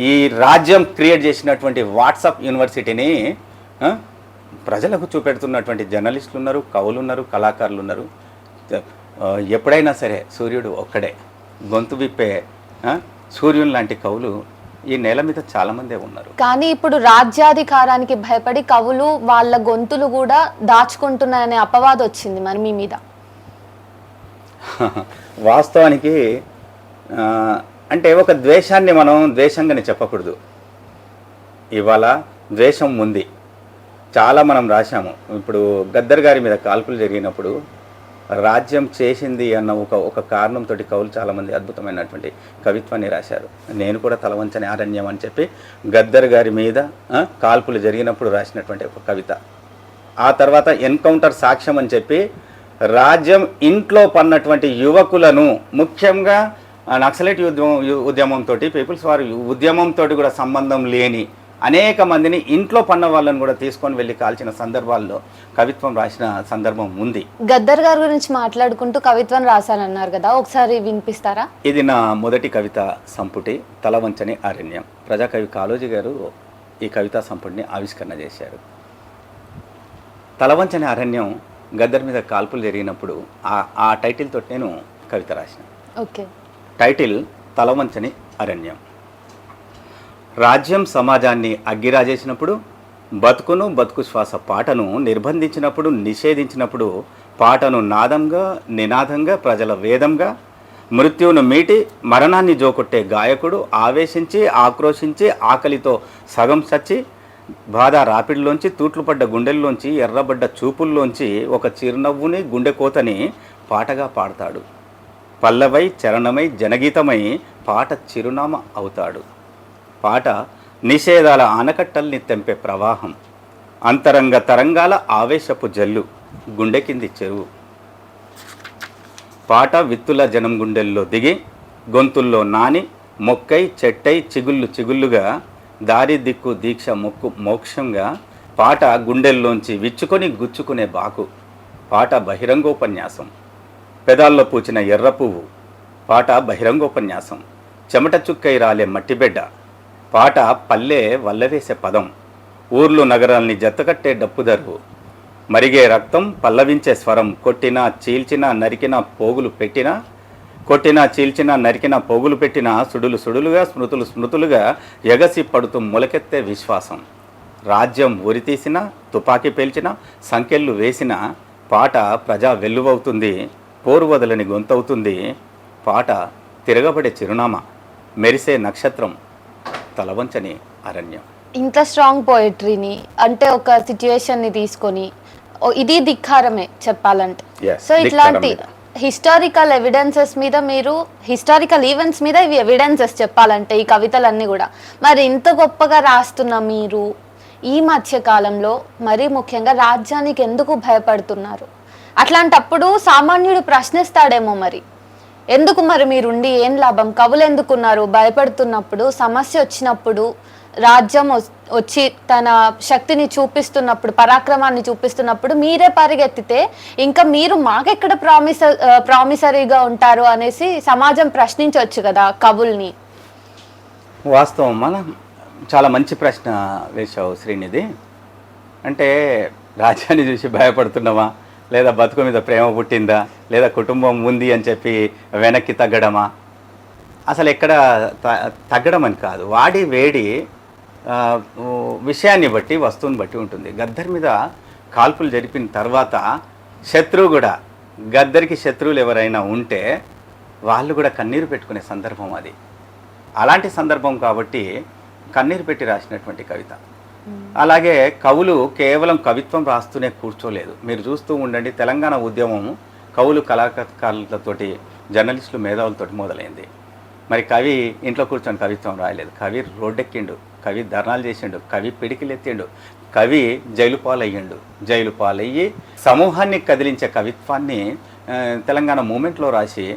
ఈ రాజ్యం క్రియేట్ చేసినటువంటి వాట్సాప్ యూనివర్సిటీని ప్రజలకు చూపెడుతున్నటువంటి జర్నలిస్టులు ఉన్నారు, కవులు ఉన్నారు, కళాకారులు ఉన్నారు. ఎప్పుడైనా సరే సూర్యుడు ఒక్కడే, గొంతు విప్పే సూర్యుని లాంటి కవులు ఈ నేల మీద చాలామందే ఉన్నారు. కానీ ఇప్పుడు రాజ్యాధికారానికి భయపడి కవులు వాళ్ళ గొంతులు కూడా దాచుకుంటున్నాయనే అపవాదం వచ్చింది మరి మీ మీద. వాస్తవానికి అంటే ఒక ద్వేషాన్ని మనం ద్వేషంగానే చెప్పకూడదు. ఇవాళ ద్వేషం ఉంది, చాలా మనం రాశాము. ఇప్పుడు గద్దర్ గారి మీద కాల్పులు జరిగినప్పుడు రాజ్యం చేసింది అన్న ఒక కారణంతో కవులు చాలామంది అద్భుతమైనటువంటి కవిత్వాన్ని రాశారు. నేను కూడా తలవంచని అరణ్యం అని చెప్పి గద్దర్ గారి మీద కాల్పులు జరిగినప్పుడు రాసినటువంటి ఒక కవిత. ఆ తర్వాత ఎన్కౌంటర్ సాక్ష్యం అని చెప్పి రాజ్యం ఇంట్లో పన్నటువంటి యువకులను, ముఖ్యంగా నక్సలైట్ ఉద్యమంతో, పీపుల్స్ వార్ ఉద్యమంతో కూడా సంబంధం లేని అనేక మందిని ఇంట్లో పన్న వాళ్ళని కూడా తీసుకొని వెళ్ళి కాల్చిన సందర్భాల్లో కవిత్వం రాసిన సందర్భం ఉంది. గద్దర్ గారి గురించి మాట్లాడుకుంటూ కవిత్వం రాశానన్నారు కదా, ఒకసారి వినిపిస్తారా? ఇది నా మొదటి కవిత సంపుటి తలవంచని అరణ్యం. ప్రజాకవి కాళోజీ గారు ఈ కవితా సంపుటిని ఆవిష్కరణ చేశారు. తలవంచని అరణ్యం గద్దర్ మీద కాల్పులు జరిగినప్పుడు ఆ టైటిల్ తోటి నేను కవిత రాసిన. ఓకే. టైటిల్ తలవంచని అరణ్యం. రాజ్యం సమాజాన్ని అగ్గిరాజేసినప్పుడు, బతుకును బతుకు శ్వాస పాటను నిర్బంధించినప్పుడు, నిషేధించినప్పుడు, పాటను నాదంగా నినాదంగా ప్రజల వేదంగా మృత్యువును మీటి మరణాన్ని జోకొట్టే గాయకుడు ఆవేశించి ఆక్రోశించి ఆకలితో సగం చచ్చి బాధ రాపిడిలోంచి తూట్లుపడ్డ గుండెల్లోంచి ఎర్రబడ్డ చూపుల్లోంచి ఒక చిరునవ్వుని గుండెకోతని పాటగా పాడతాడు. పల్లవై చరణమై జనగీతమై పాట చిరునామా అవుతాడు. పాట నిషేధాల ఆనకట్టల్ని తెంపే ప్రవాహం, అంతరంగ తరంగాల ఆవేశపు జల్లు, గుండె కింది చెరువు. పాట విత్తుల జనం గుండెల్లో దిగి గొంతుల్లో నాని మొక్కై చెట్టై చిగుళ్ళు చిగుళ్ళుగా దారి దిక్కు దీక్ష మొక్కు మోక్షంగా పాట గుండెల్లోంచి విచ్చుకొని గుచ్చుకునే బాకు. పాట బహిరంగోపన్యాసం. పెదాల్లో పూచిన ఎర్ర పువ్వు. పాట బహిరంగోపన్యాసం. చెమట చుక్కై రాలే మట్టిబెడ్డ. పాట పల్లె వల్లవేసే పదం. ఊర్లు నగరాల్ని జత్తకట్టే డప్పుదరువు. మరిగే రక్తం పల్లవించే స్వరం. కొట్టినా చీల్చినా నరికినా పోగులు పెట్టినా, కొట్టినా చీల్చినా నరికినా పోగులు పెట్టినా, సుడులు సుడులుగా స్మృతులు స్మృతులుగా ఎగసి పడుతూ మొలకెత్తే విశ్వాసం. రాజ్యం ఉరితీసిన తుపాకీ పేల్చిన సంకెళ్ళు వేసిన పాట ప్రజా వెల్లువవుతుంది, పోరు వదలని గొంతవుతుంది. పాట తిరగబడే చిరునామా, మెరిసే నక్షత్రం, తలవంచని అరణ్యం. ఇంత స్ట్రాంగ్ పోయట్రీని అంటే ఒక సిచ్యువేషన్ని తీసుకొని ఇది ధిక్కారమే చెప్పాలంటే. సో ఇట్లాంటి హిస్టారికల్ ఎవిడెన్సెస్ మీద మీరు హిస్టారికల్ ఈవెంట్స్ మీద ఇవి ఎవిడెన్సెస్ చెప్పాలంటే ఈ కవితలన్నీ కూడా మరి ఇంత గొప్పగా రాస్తున్న మీరు ఈ మధ్య కాలంలో మరీ ముఖ్యంగా రాజ్యానికి ఎందుకు భయపడుతున్నారు? అట్లాంటప్పుడు సామాన్యుడు ప్రశ్నిస్తాడేమో, మరి ఎందుకు మరి మీరుండి ఏం లాభం, కవులు ఎందుకున్నారు? భయపడుతున్నప్పుడు, సమస్య వచ్చినప్పుడు, రాజ్యం వచ్చి తన శక్తిని చూపిస్తున్నప్పుడు, పరాక్రమాన్ని చూపిస్తున్నప్పుడు మీరే పరిగెత్తితే ఇంకా మీరు మాకెక్కడ ప్రామిసరీగా ఉంటారు అనేసి సమాజం ప్రశ్నించవచ్చు కదా కవుల్ని. వాస్తవం. మనం చాలా మంచి ప్రశ్న వేశావు శ్రీనిధి. అంటే రాజ్యాన్ని చూసి భయపడుతున్నావా, లేదా బతుకు మీద ప్రేమ పుట్టిందా, లేదా కుటుంబం ఉంది అని చెప్పి వెనక్కి తగ్గడమా? అసలు ఎక్కడ తగ్గడం అని కాదు, వాడి వేడి విషయాన్ని బట్టి వస్తువుని బట్టి ఉంటుంది. గద్దర్ మీద కాల్పులు జరిపిన తర్వాత శత్రువు కూడా, గద్దరికి శత్రువులు ఎవరైనా ఉంటే వాళ్ళు కూడా కన్నీరు పెట్టుకునే సందర్భం అది. అలాంటి సందర్భం కాబట్టి కన్నీరు పెట్టి రాసినటువంటి కవిత. అలాగే కవులు కేవలం కవిత్వం రాస్తూనే కూర్చోలేదు. మీరు చూస్తూ ఉండండి, తెలంగాణ ఉద్యమం కవులు కళాకారులతోటి జర్నలిస్టులు మేధావులతోటి మొదలైంది. మరి కవి ఇంట్లో కూర్చొని కవిత్వం రాయలేదు. కవి రోడ్డెక్కిండు, కవి ధర్నాలు చేసిండు, కవి పిడికిలెత్తిండు, కవి జైలు పాలయ్యిండు. జైలు పాలయ్యి సమూహాన్ని కదిలించే కవిత్వాన్ని తెలంగాణ మూమెంట్లో రాసి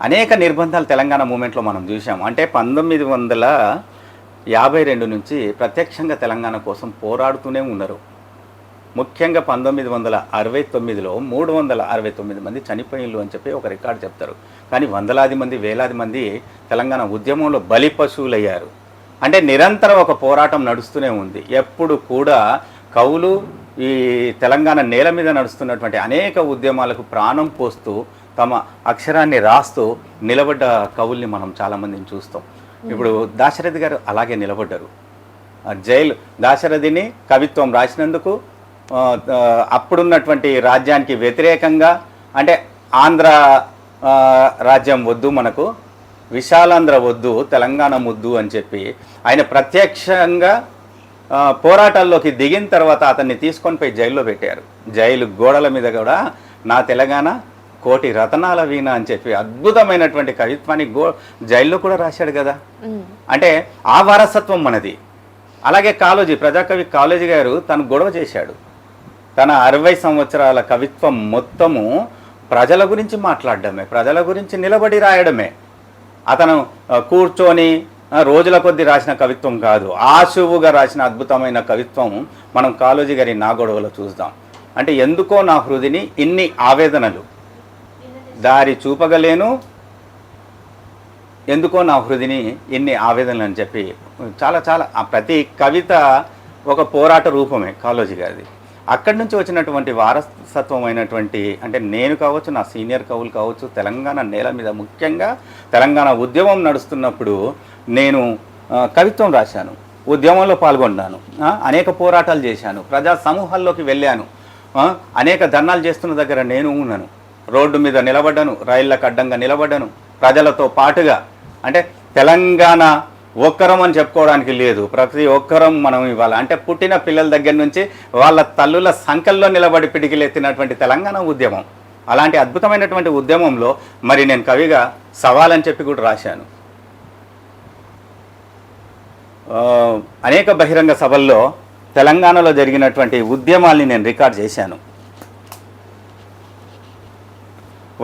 అనేక నిర్బంధాలు తెలంగాణ మూమెంట్లో మనం చూసాం. అంటే 1952 నుంచి ప్రత్యక్షంగా తెలంగాణ కోసం పోరాడుతూనే ఉన్నారు. ముఖ్యంగా 1969లో 369 మంది చనిపోయిళ్ళు అని చెప్పి ఒక రికార్డు చెప్తారు. కానీ వందలాది మంది వేలాది మంది తెలంగాణ ఉద్యమంలో బలి పశువులయ్యారు. అంటే నిరంతరం ఒక పోరాటం నడుస్తూనే ఉంది. ఎప్పుడు కూడా కవులు ఈ తెలంగాణ నేల మీద నడుస్తున్నటువంటి అనేక ఉద్యమాలకు ప్రాణం పోస్తూ తమ అక్షరాన్ని రాస్తూ నిలబడ్డ కవుల్ని మనం చాలామందిని చూస్తాం. ఇప్పుడు దాశరథి గారు అలాగే నిలబడ్డారు. జైలు దాశరథిని కవిత్వం రాసినందుకు అప్పుడున్నటువంటి రాజ్యానికి వ్యతిరేకంగా, అంటే ఆంధ్ర రాజ్యం వద్దు మనకు, విశాలాంధ్ర వద్దు, తెలంగాణ ముద్దు అని చెప్పి ఆయన ప్రత్యక్షంగా పోరాటాల్లోకి దిగిన తర్వాత అతన్ని తీసుకొని పోయి జైల్లో పెట్టారు. జైలు గోడల మీద కూడా నా తెలంగాణ కోటి రతనాల వీణ అని చెప్పి అద్భుతమైనటువంటి కవిత్వాన్ని జైల్లో కూడా రాశాడు కదా. అంటే ఆ వారసత్వం మనది. అలాగే కాళోజీ, ప్రజాకవి కాళోజీ గారు తను గొడవ చేశాడు. తన 60 సంవత్సరాల కవిత్వం మొత్తము ప్రజల గురించి మాట్లాడడమే, ప్రజల గురించి నిలబడి రాయడమే. అతను కూర్చొని రోజుల కొద్దీ రాసిన కవిత్వం కాదు, ఆశువుగా రాసిన అద్భుతమైన కవిత్వం మనం కాళోజీ గారి నా గొడవలో చూద్దాం. అంటే ఎందుకో నా హృదిని ఇన్ని ఆవేదనలు దారి చూపగలేను, ఎందుకో నా హృదిని ఇన్ని ఆవేదనలు అని చెప్పి చాలా చాలా ప్రతి కవిత ఒక పోరాట రూపమే కాళోజీ గారిది. అక్కడి నుంచి వచ్చినటువంటి వారసత్వమైనటువంటి అంటే నేను కావచ్చు, నా సీనియర్ కవులు కావచ్చు, తెలంగాణ నేల మీద ముఖ్యంగా తెలంగాణ ఉద్యమం నడుస్తున్నప్పుడు నేను కవిత్వం రాశాను, ఉద్యమంలో పాల్గొన్నాను, అనేక పోరాటాలు చేశాను, ప్రజా సమూహాల్లోకి వెళ్ళాను, అనేక ధర్నాలు చేస్తున్న దగ్గర నేను ఉన్నాను, రోడ్డు మీద నిలబడ్డాను, రైళ్ళకు అడ్డంగా నిలబడ్డాను ప్రజలతో పాటుగా. అంటే తెలంగాణ ఒక్కరం అని చెప్పుకోవడానికి లేదు, ప్రతి ఒక్కరం మనం ఇవ్వాలి. అంటే పుట్టిన పిల్లల దగ్గర నుంచి వాళ్ళ తల్లుల సంఖ్యల్లో నిలబడి పిడికిలెత్తినటువంటి తెలంగాణ ఉద్యమం, అలాంటి అద్భుతమైనటువంటి ఉద్యమంలో మరి నేను కవిగా సవాలని చెప్పి కూడా రాశాను. అనేక బహిరంగ సభల్లో తెలంగాణలో జరిగినటువంటి ఉద్యమాల్ని నేను రికార్డ్ చేశాను.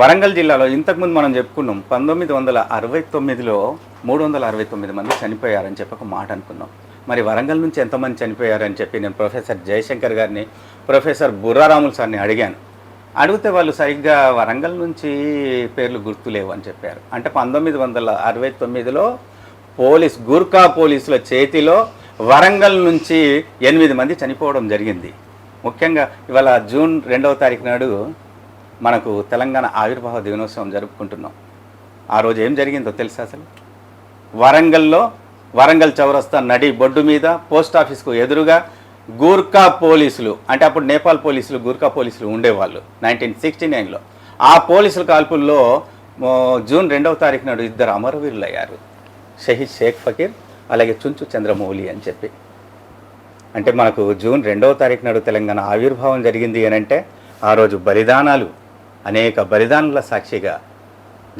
వరంగల్ జిల్లాలో ఇంతకుముందు మనం చెప్పుకున్నాం 1969లో 369 మంది చనిపోయారని చెప్పి ఒక మాట అనుకున్నాం. మరి వరంగల్ నుంచి ఎంతమంది చనిపోయారని చెప్పి నేను ప్రొఫెసర్ జయశంకర్ గారిని, ప్రొఫెసర్ బుర్రారాములు సార్ని అడిగాను. అడిగితే వాళ్ళు సరిగ్గా వరంగల్ నుంచి పేర్లు గుర్తులేవు అని చెప్పారు. అంటే 1969లో గూర్ఖా పోలీసుల చేతిలో వరంగల్ నుంచి 8 మంది చనిపోవడం జరిగింది. ముఖ్యంగా ఇవాళ జూన్ 2వ తారీఖు నాడు మనకు తెలంగాణ ఆవిర్భావ దినోత్సవం జరుపుకుంటున్నాం. ఆ రోజు ఏం జరిగిందో తెలుసా? అసలు వరంగల్ చౌరస్తా నడి బొడ్డు మీద పోస్ట్ ఆఫీస్కు ఎదురుగా గూర్ఖా పోలీసులు, అంటే అప్పుడు నేపాల్ పోలీసులు, గూర్ఖా పోలీసులు ఉండేవాళ్ళు 1969లో. ఆ పోలీసుల కాల్పుల్లో జూన్ 2వ తారీఖు నాడు 2 అమరవీరులు అయ్యారు, షహీద్ షేక్ ఫకీర్ అలాగే చుంచు చంద్రమౌళి అని చెప్పి. అంటే మనకు జూన్ 2వ తారీఖు నాడు తెలంగాణ ఆవిర్భావం జరిగింది అని అంటే ఆ రోజు బలిదానాలు, అనేక బలిదానాల సాక్షిగా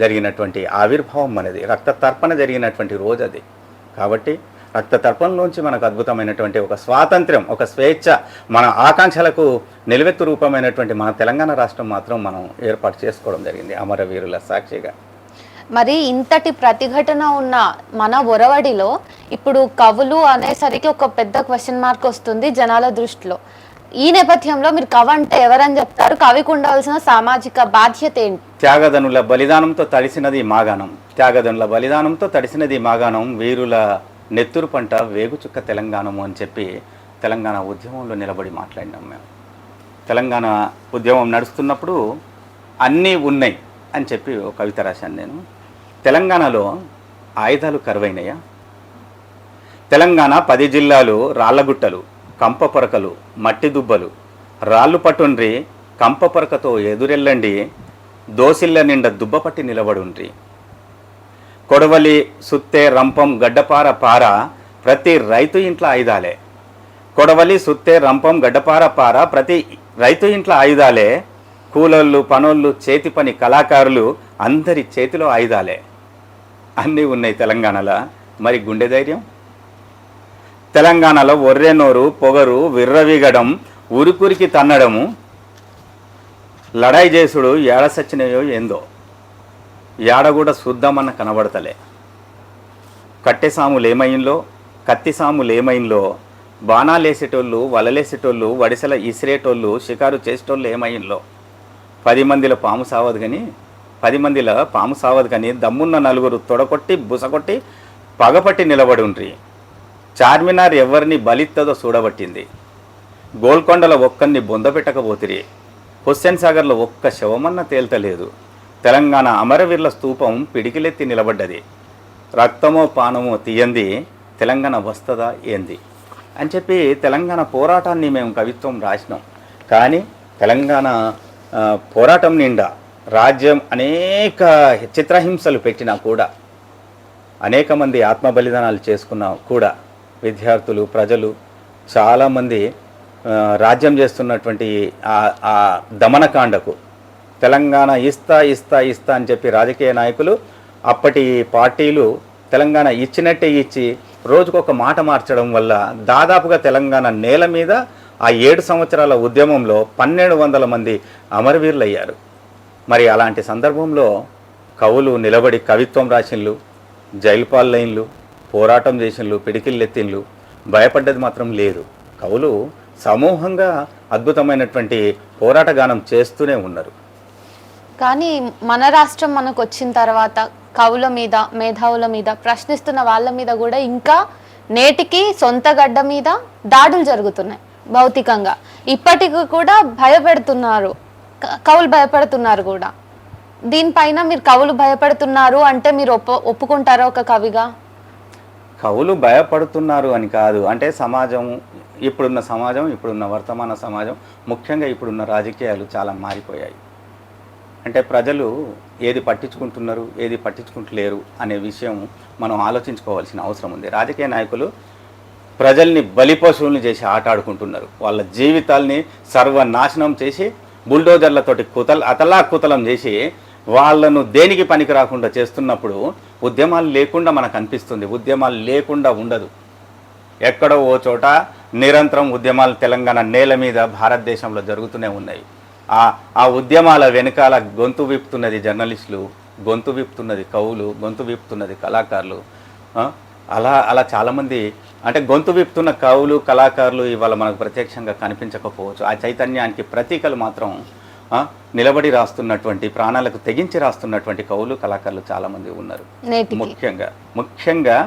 జరిగినటువంటి ఆవిర్భావం మనది, రక్త తర్పణ జరిగినటువంటి రోజు అది. కాబట్టి రక్త తర్పణలోంచి మనకు అద్భుతమైనటువంటి ఒక స్వాతంత్ర్యం, ఒక స్వేచ్ఛ, మన ఆకాంక్షలకు నిలువెత్తు రూపమైనటువంటి మన తెలంగాణ రాష్ట్రం మాత్రం మనం ఏర్పాటు చేసుకోవడం జరిగింది అమరవీరుల సాక్షిగా. మరి ఇంతటి ప్రతిఘటన ఉన్న మన ఒరవడిలో ఇప్పుడు కవులు అనేసరికి ఒక పెద్ద క్వశ్చన్ మార్క్ వస్తుంది జనాల దృష్టిలో. ఈ నేపథ్యంలో మీరు కవి అంటే ఎవరని చెప్తారు? కవికి ఉండవలసిన సామాజిక బాధ్యత ఏంటి? త్యాగదనుల బలిదానంతో తడిసినది మాగాణం, త్యాగదనుల బలిదానంతో తడిసినది మాగాణం, వీరుల నెత్తురు పంట వేగుచుక్క తెలంగాణము అని చెప్పి తెలంగాణ ఉద్యమంలో నిలబడి మాట్లాడినాం మేము. తెలంగాణ ఉద్యమం నడుస్తున్నప్పుడు అన్నీ ఉన్నాయి అని చెప్పి ఒక కవిత రాశాను నేను. తెలంగాణలో ఆయుధాలు కరువైనయా? తెలంగాణ 10 జిల్లాలు రాళ్లగుట్టలు, కంప పొరకలు, మట్టి దుబ్బలు, రాళ్ళు పట్టుండ్రి, కంప పొరకతో ఎదురెళ్ళండి, దోసిళ్ళ నిండా దుబ్బపట్టి నిలబడుండ్రి. కొడవలి, సుత్తె, రంపం, గడ్డపార, పార, ప్రతి రైతు ఇంట్లో ఆయుధాలే. కొడవలి, సుత్తె, రంపం, గడ్డపార, పార, ప్రతి రైతు ఇంట్లో ఆయుధాలే. కూలోళ్ళు, పనోళ్ళు, చేతి పని కళాకారులు అందరి చేతిలో ఆయుధాలే. అన్నీ ఉన్నాయి తెలంగాణలో. మరి గుండె ధైర్యం? తెలంగాణలో ఒర్రెనోరు, పొగరు, విర్రవీగడం, ఉరుకురికి తన్నడము, లడాయి చేసుడు ఏడ సచ్చినయో ఏందో, ఏడ కూడా చూద్దామన్న కనబడతలే. కట్టెసాములు ఏమైంలో, కత్తిసాములు ఏమైంలో, బాణాలేసేటోళ్ళు, వలలేసేటోళ్ళు, వడిసెల ఇసిరేటోళ్ళు, షికారు చేసేటోళ్ళు ఏమైంలో. 10 మందిలో పాము సావదు కానీ దమ్మున్న 4 తొడకొట్టి బుసకొట్టి పగపట్టి నిలబడుండ్రి. చార్మినార్ ఎవరిని బలిత్తదో చూడబట్టింది. గోల్కొండలో ఒక్కరిని బొందపెట్టకపోతిరి. హుస్సేన్ సాగర్లో ఒక్క శవమన్న తేల్తలేదు. తెలంగాణ అమరవీరుల స్తూపం పిడికిలెత్తి నిలబడ్డది. రక్తమో పానమో తీయంది, తెలంగాణ వస్తుందా ఏంది అని చెప్పి తెలంగాణ పోరాటాన్ని మేము కవిత్వం రాసినాం. కానీ తెలంగాణ పోరాటం నిండా రాజ్యం అనేక చిత్రహింసలు పెట్టినా కూడా, అనేక మంది ఆత్మ బలిదానాలు చేసుకున్నా కూడా, విద్యార్థులు, ప్రజలు చాలామంది రాజ్యం చేస్తున్నటువంటి ఆ దమనకాండకు తెలంగాణ ఇస్తా అని చెప్పి రాజకీయ నాయకులు, అప్పటి పార్టీలు తెలంగాణ ఇచ్చినట్టే ఇచ్చి రోజుకొక మాట మార్చడం వల్ల దాదాపుగా తెలంగాణ నేల మీద ఆ 7 సంవత్సరాల ఉద్యమంలో 1200 మంది అమరవీరులు అయ్యారు. మరి అలాంటి సందర్భంలో కవులు నిలబడి కవిత్వం రాసిన్లు, జైలు పాలైన్లు, పోరాటం చేసినలు, పిడికిళ్ళెత్తిన్లు, భయపడ్డది మాత్రం లేదు. కవులు సమూహంగా అద్భుతమైనటువంటి పోరాట గానం చేస్తూనే ఉన్నారు. కానీ మన రాష్ట్రం మనకు వచ్చిన తర్వాత కవుల మీద, మేధావుల మీద, ప్రశ్నిస్తున్న వాళ్ళ మీద కూడా ఇంకా నేటికి సొంత గడ్డ మీద దాడులు జరుగుతున్నాయి భౌతికంగా. ఇప్పటికి కూడా భయపెడుతున్నారు, కవులు భయపడుతున్నారు కూడా. దీనిపైన మీరు కవులు భయపడుతున్నారు అంటే మీరు ఒప్పుకుంటారా ఒక కవిగా? కవులు భయపడుతున్నారు అని కాదు, అంటే ఇప్పుడున్న సమాజం, ఇప్పుడున్న వర్తమాన సమాజం, ముఖ్యంగా ఇప్పుడున్న రాజకీయాలు చాలా మారిపోయాయి. అంటే ప్రజలు ఏది పట్టించుకుంటున్నారు, ఏది పట్టించుకుంటలేరు అనే విషయం మనం ఆలోచించుకోవాల్సిన అవసరం ఉంది. రాజకీయ నాయకులు ప్రజల్ని బలిపశువుల్ని చేసి ఆటాడుకుంటున్నారు. వాళ్ళ జీవితాల్ని సర్వనాశనం చేసి బుల్డోజర్లతోటి అతలాకుతలం చేసి వాళ్ళను దేనికి పనికి రాకుండా చేస్తున్నప్పుడు ఉద్యమాలు లేకుండా మనకు అనిపిస్తుంది. ఉద్యమాలు లేకుండా ఉండదు. ఎక్కడో ఓ చోట నిరంతరం ఉద్యమాలు తెలంగాణ నేల మీద భారతదేశంలో జరుగుతూనే ఉన్నాయి. ఆ ఉద్యమాల వెనకాల గొంతు విప్పుతున్నది జర్నలిస్టులు, గొంతు విప్పుతున్నది కవులు, గొంతు విప్పుతున్నది కళాకారులు. అలా చాలామంది, అంటే గొంతు విప్పుతున్న కవులు, కళాకారులు ఇవాళ మనకు ప్రత్యక్షంగా కనిపించకపోవచ్చు. ఆ చైతన్యానికి ప్రతీకలు మాత్రం నిలబడి రాస్తున్నటువంటి, ప్రాణాలకు తెగించి రాస్తున్నటువంటి కవులు, కళాకారులు చాలామంది ఉన్నారు. ముఖ్యంగా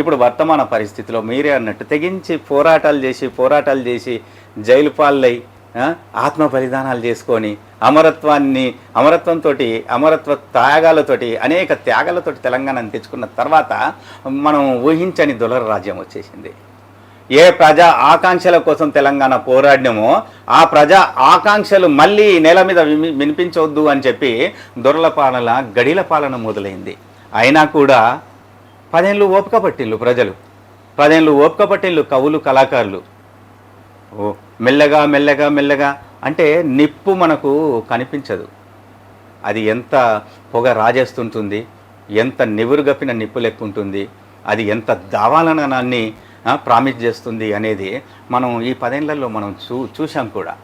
ఇప్పుడు వర్తమాన పరిస్థితిలో మీరే అన్నట్టు తెగించి పోరాటాలు చేసి జైలు పాలై ఆత్మ బలిదానాలు చేసుకొని అమరత్వంతో, అమరత్వ త్యాగాలతోటి, అనేక త్యాగాలతోటి తెలంగాణను తెచ్చుకున్న తర్వాత మనం ఊహించని దొలర రాజ్యం వచ్చేసింది. ఏ ప్రజా ఆకాంక్షల కోసం తెలంగాణ పోరాడినమో ఆ ప్రజా ఆకాంక్షలు మళ్ళీ నేల మీద వినిపించవద్దు అని చెప్పి దొరల పాలన, గడిల పాలన మొదలైంది. అయినా కూడా 10 ఏళ్ళు ఓపిక పట్టిళ్ళు ప్రజలు, 10 ఏళ్ళు ఓపిక పట్టిళ్ళు కవులు, కళాకారులు. మెల్లగా అంటే నిప్పు మనకు కనిపించదు, అది ఎంత పొగ రాజేస్తుంటుంది, ఎంత నివురుగప్పిన నిప్పు లెక్కుంటుంది, అది ఎంత దావాలనాన్ని ప్రామిస్ చేస్తుంది అనేది మనం ఈ 10 ఏళ్లలో మనం చూసాం కూడా.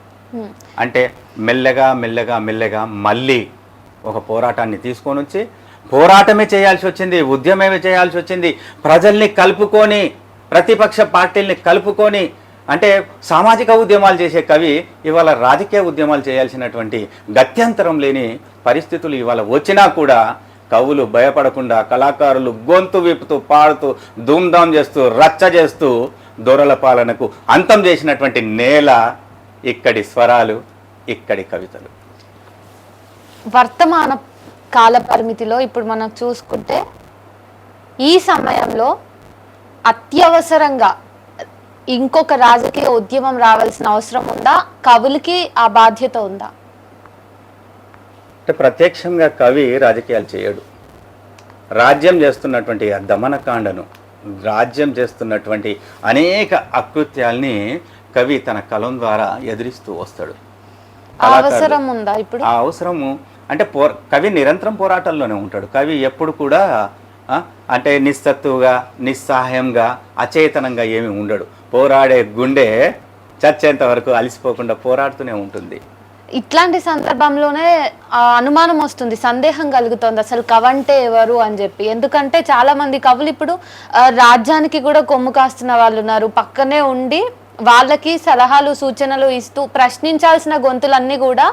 అంటే మెల్లగా మళ్ళీ ఒక పోరాటాన్ని తీసుకొని వచ్చి పోరాటమే చేయాల్సి వచ్చింది, ఉద్యమమే చేయాల్సి వచ్చింది. ప్రజల్ని కలుపుకొని, ప్రతిపక్ష పార్టీల్ని కలుపుకొని, అంటే సామాజిక ఉద్యమాలు చేసే కవి ఇవాళ రాజకీయ ఉద్యమాలు చేయాల్సినటువంటి గత్యంతరం లేని పరిస్థితులు ఇవాళ వచ్చినా కూడా కవులు భయపడకుండా, కళాకారులు గొంతు విప్పుతూ, పాడుతూ, ధూమ్ధాం చేస్తూ, రచ్చ చేస్తూ దొరల పాలనకు అంతం చేసినటువంటి నేల ఇక్కడి స్వరాలు, ఇక్కడి కవితలు. వర్తమాన కాల పరిమితిలో ఇప్పుడు మనం చూసుకుంటే ఈ సమయంలో అత్యవసరంగా ఇంకొక రాజకీయ ఉద్యమం రావాల్సిన అవసరం ఉందా? కవులకి ఆ బాధ్యత ఉందా? అంటే ప్రత్యక్షంగా కవి రాజకీయాలు చేయడు. రాజ్యం చేస్తున్నటువంటి ఆ దమనకాండను, రాజ్యం చేస్తున్నటువంటి అనేక అకృత్యాల్ని కవి తన కలం ద్వారా ఎదిరిస్తూ వస్తాడు. అవసరం ఉందా ఇప్పుడు? ఆ అవసరము అంటే కవి నిరంతరం పోరాటంలోనే ఉంటాడు. కవి ఎప్పుడు కూడా అంటే నిస్సత్తుగా, నిస్సహాయంగా, అచేతనంగా ఏమీ ఉండడు. పోరాడే గుండె చచ్చేంత వరకు అలసిపోకుండా పోరాడుతూనే ఉంటుంది. ఇట్లాంటి సందర్భంలోనే అనుమానం వస్తుంది, సందేహం కలుగుతుంది అసలు కవంటే ఎవరు అని చెప్పి. ఎందుకంటే చాలా మంది కవులు ఇప్పుడు రాజ్యానికి కూడా కొమ్ము కాస్తున్న వాళ్ళు ఉన్నారు. పక్కనే ఉండి వాళ్ళకి సలహాలు, సూచనలు ఇస్తూ ప్రశ్నించాల్సిన గొంతులన్నీ కూడా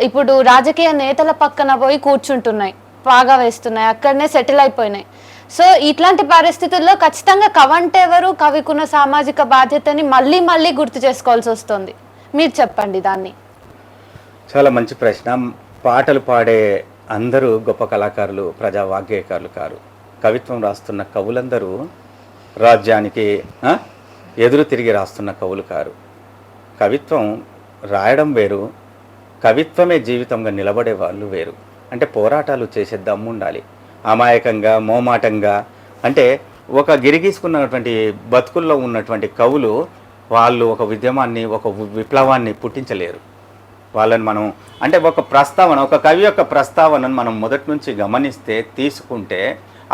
ఇప్పుడు రాజకీయ నేతల పక్కన పోయి కూర్చుంటున్నాయి, పాగా వేస్తున్నాయి, అక్కడనే సెటిల్ అయిపోయినాయి. సో ఇట్లాంటి పరిస్థితుల్లో ఖచ్చితంగా కవంటే ఎవరు, కవికున్న సామాజిక బాధ్యతని మళ్ళీ గుర్తు చేసుకోవాల్సి వస్తుంది. మీరు చెప్పండి దాన్ని. చాలా మంచి ప్రశ్న. పాటలు పాడే అందరూ గొప్ప కళాకారులు, ప్రజా వాగ్గేయకారులు కారు. కవిత్వం రాస్తున్న కవులందరూ రాజ్యానికి ఎదురు తిరిగి రాస్తున్న కవులు కారు. కవిత్వం రాయడం వేరు, కవిత్వమే జీవితంగా నిలబడే వాళ్ళు వేరు. అంటే పోరాటాలు చేసే దమ్ము ఉండాలి. అమాయకంగా, మోమాటంగా, అంటే ఒక గిరిగీసుకున్నటువంటి బతుకుల్లో ఉన్నటువంటి కవులు వాళ్ళు ఒక ఉద్యమాన్ని, ఒక విప్లవాన్ని పుట్టించలేరు. వాళ్ళని మనం అంటే ఒక ప్రస్తావన, ఒక కవి యొక్క ప్రస్తావనను మనం మొదటి నుంచి గమనిస్తే, తీసుకుంటే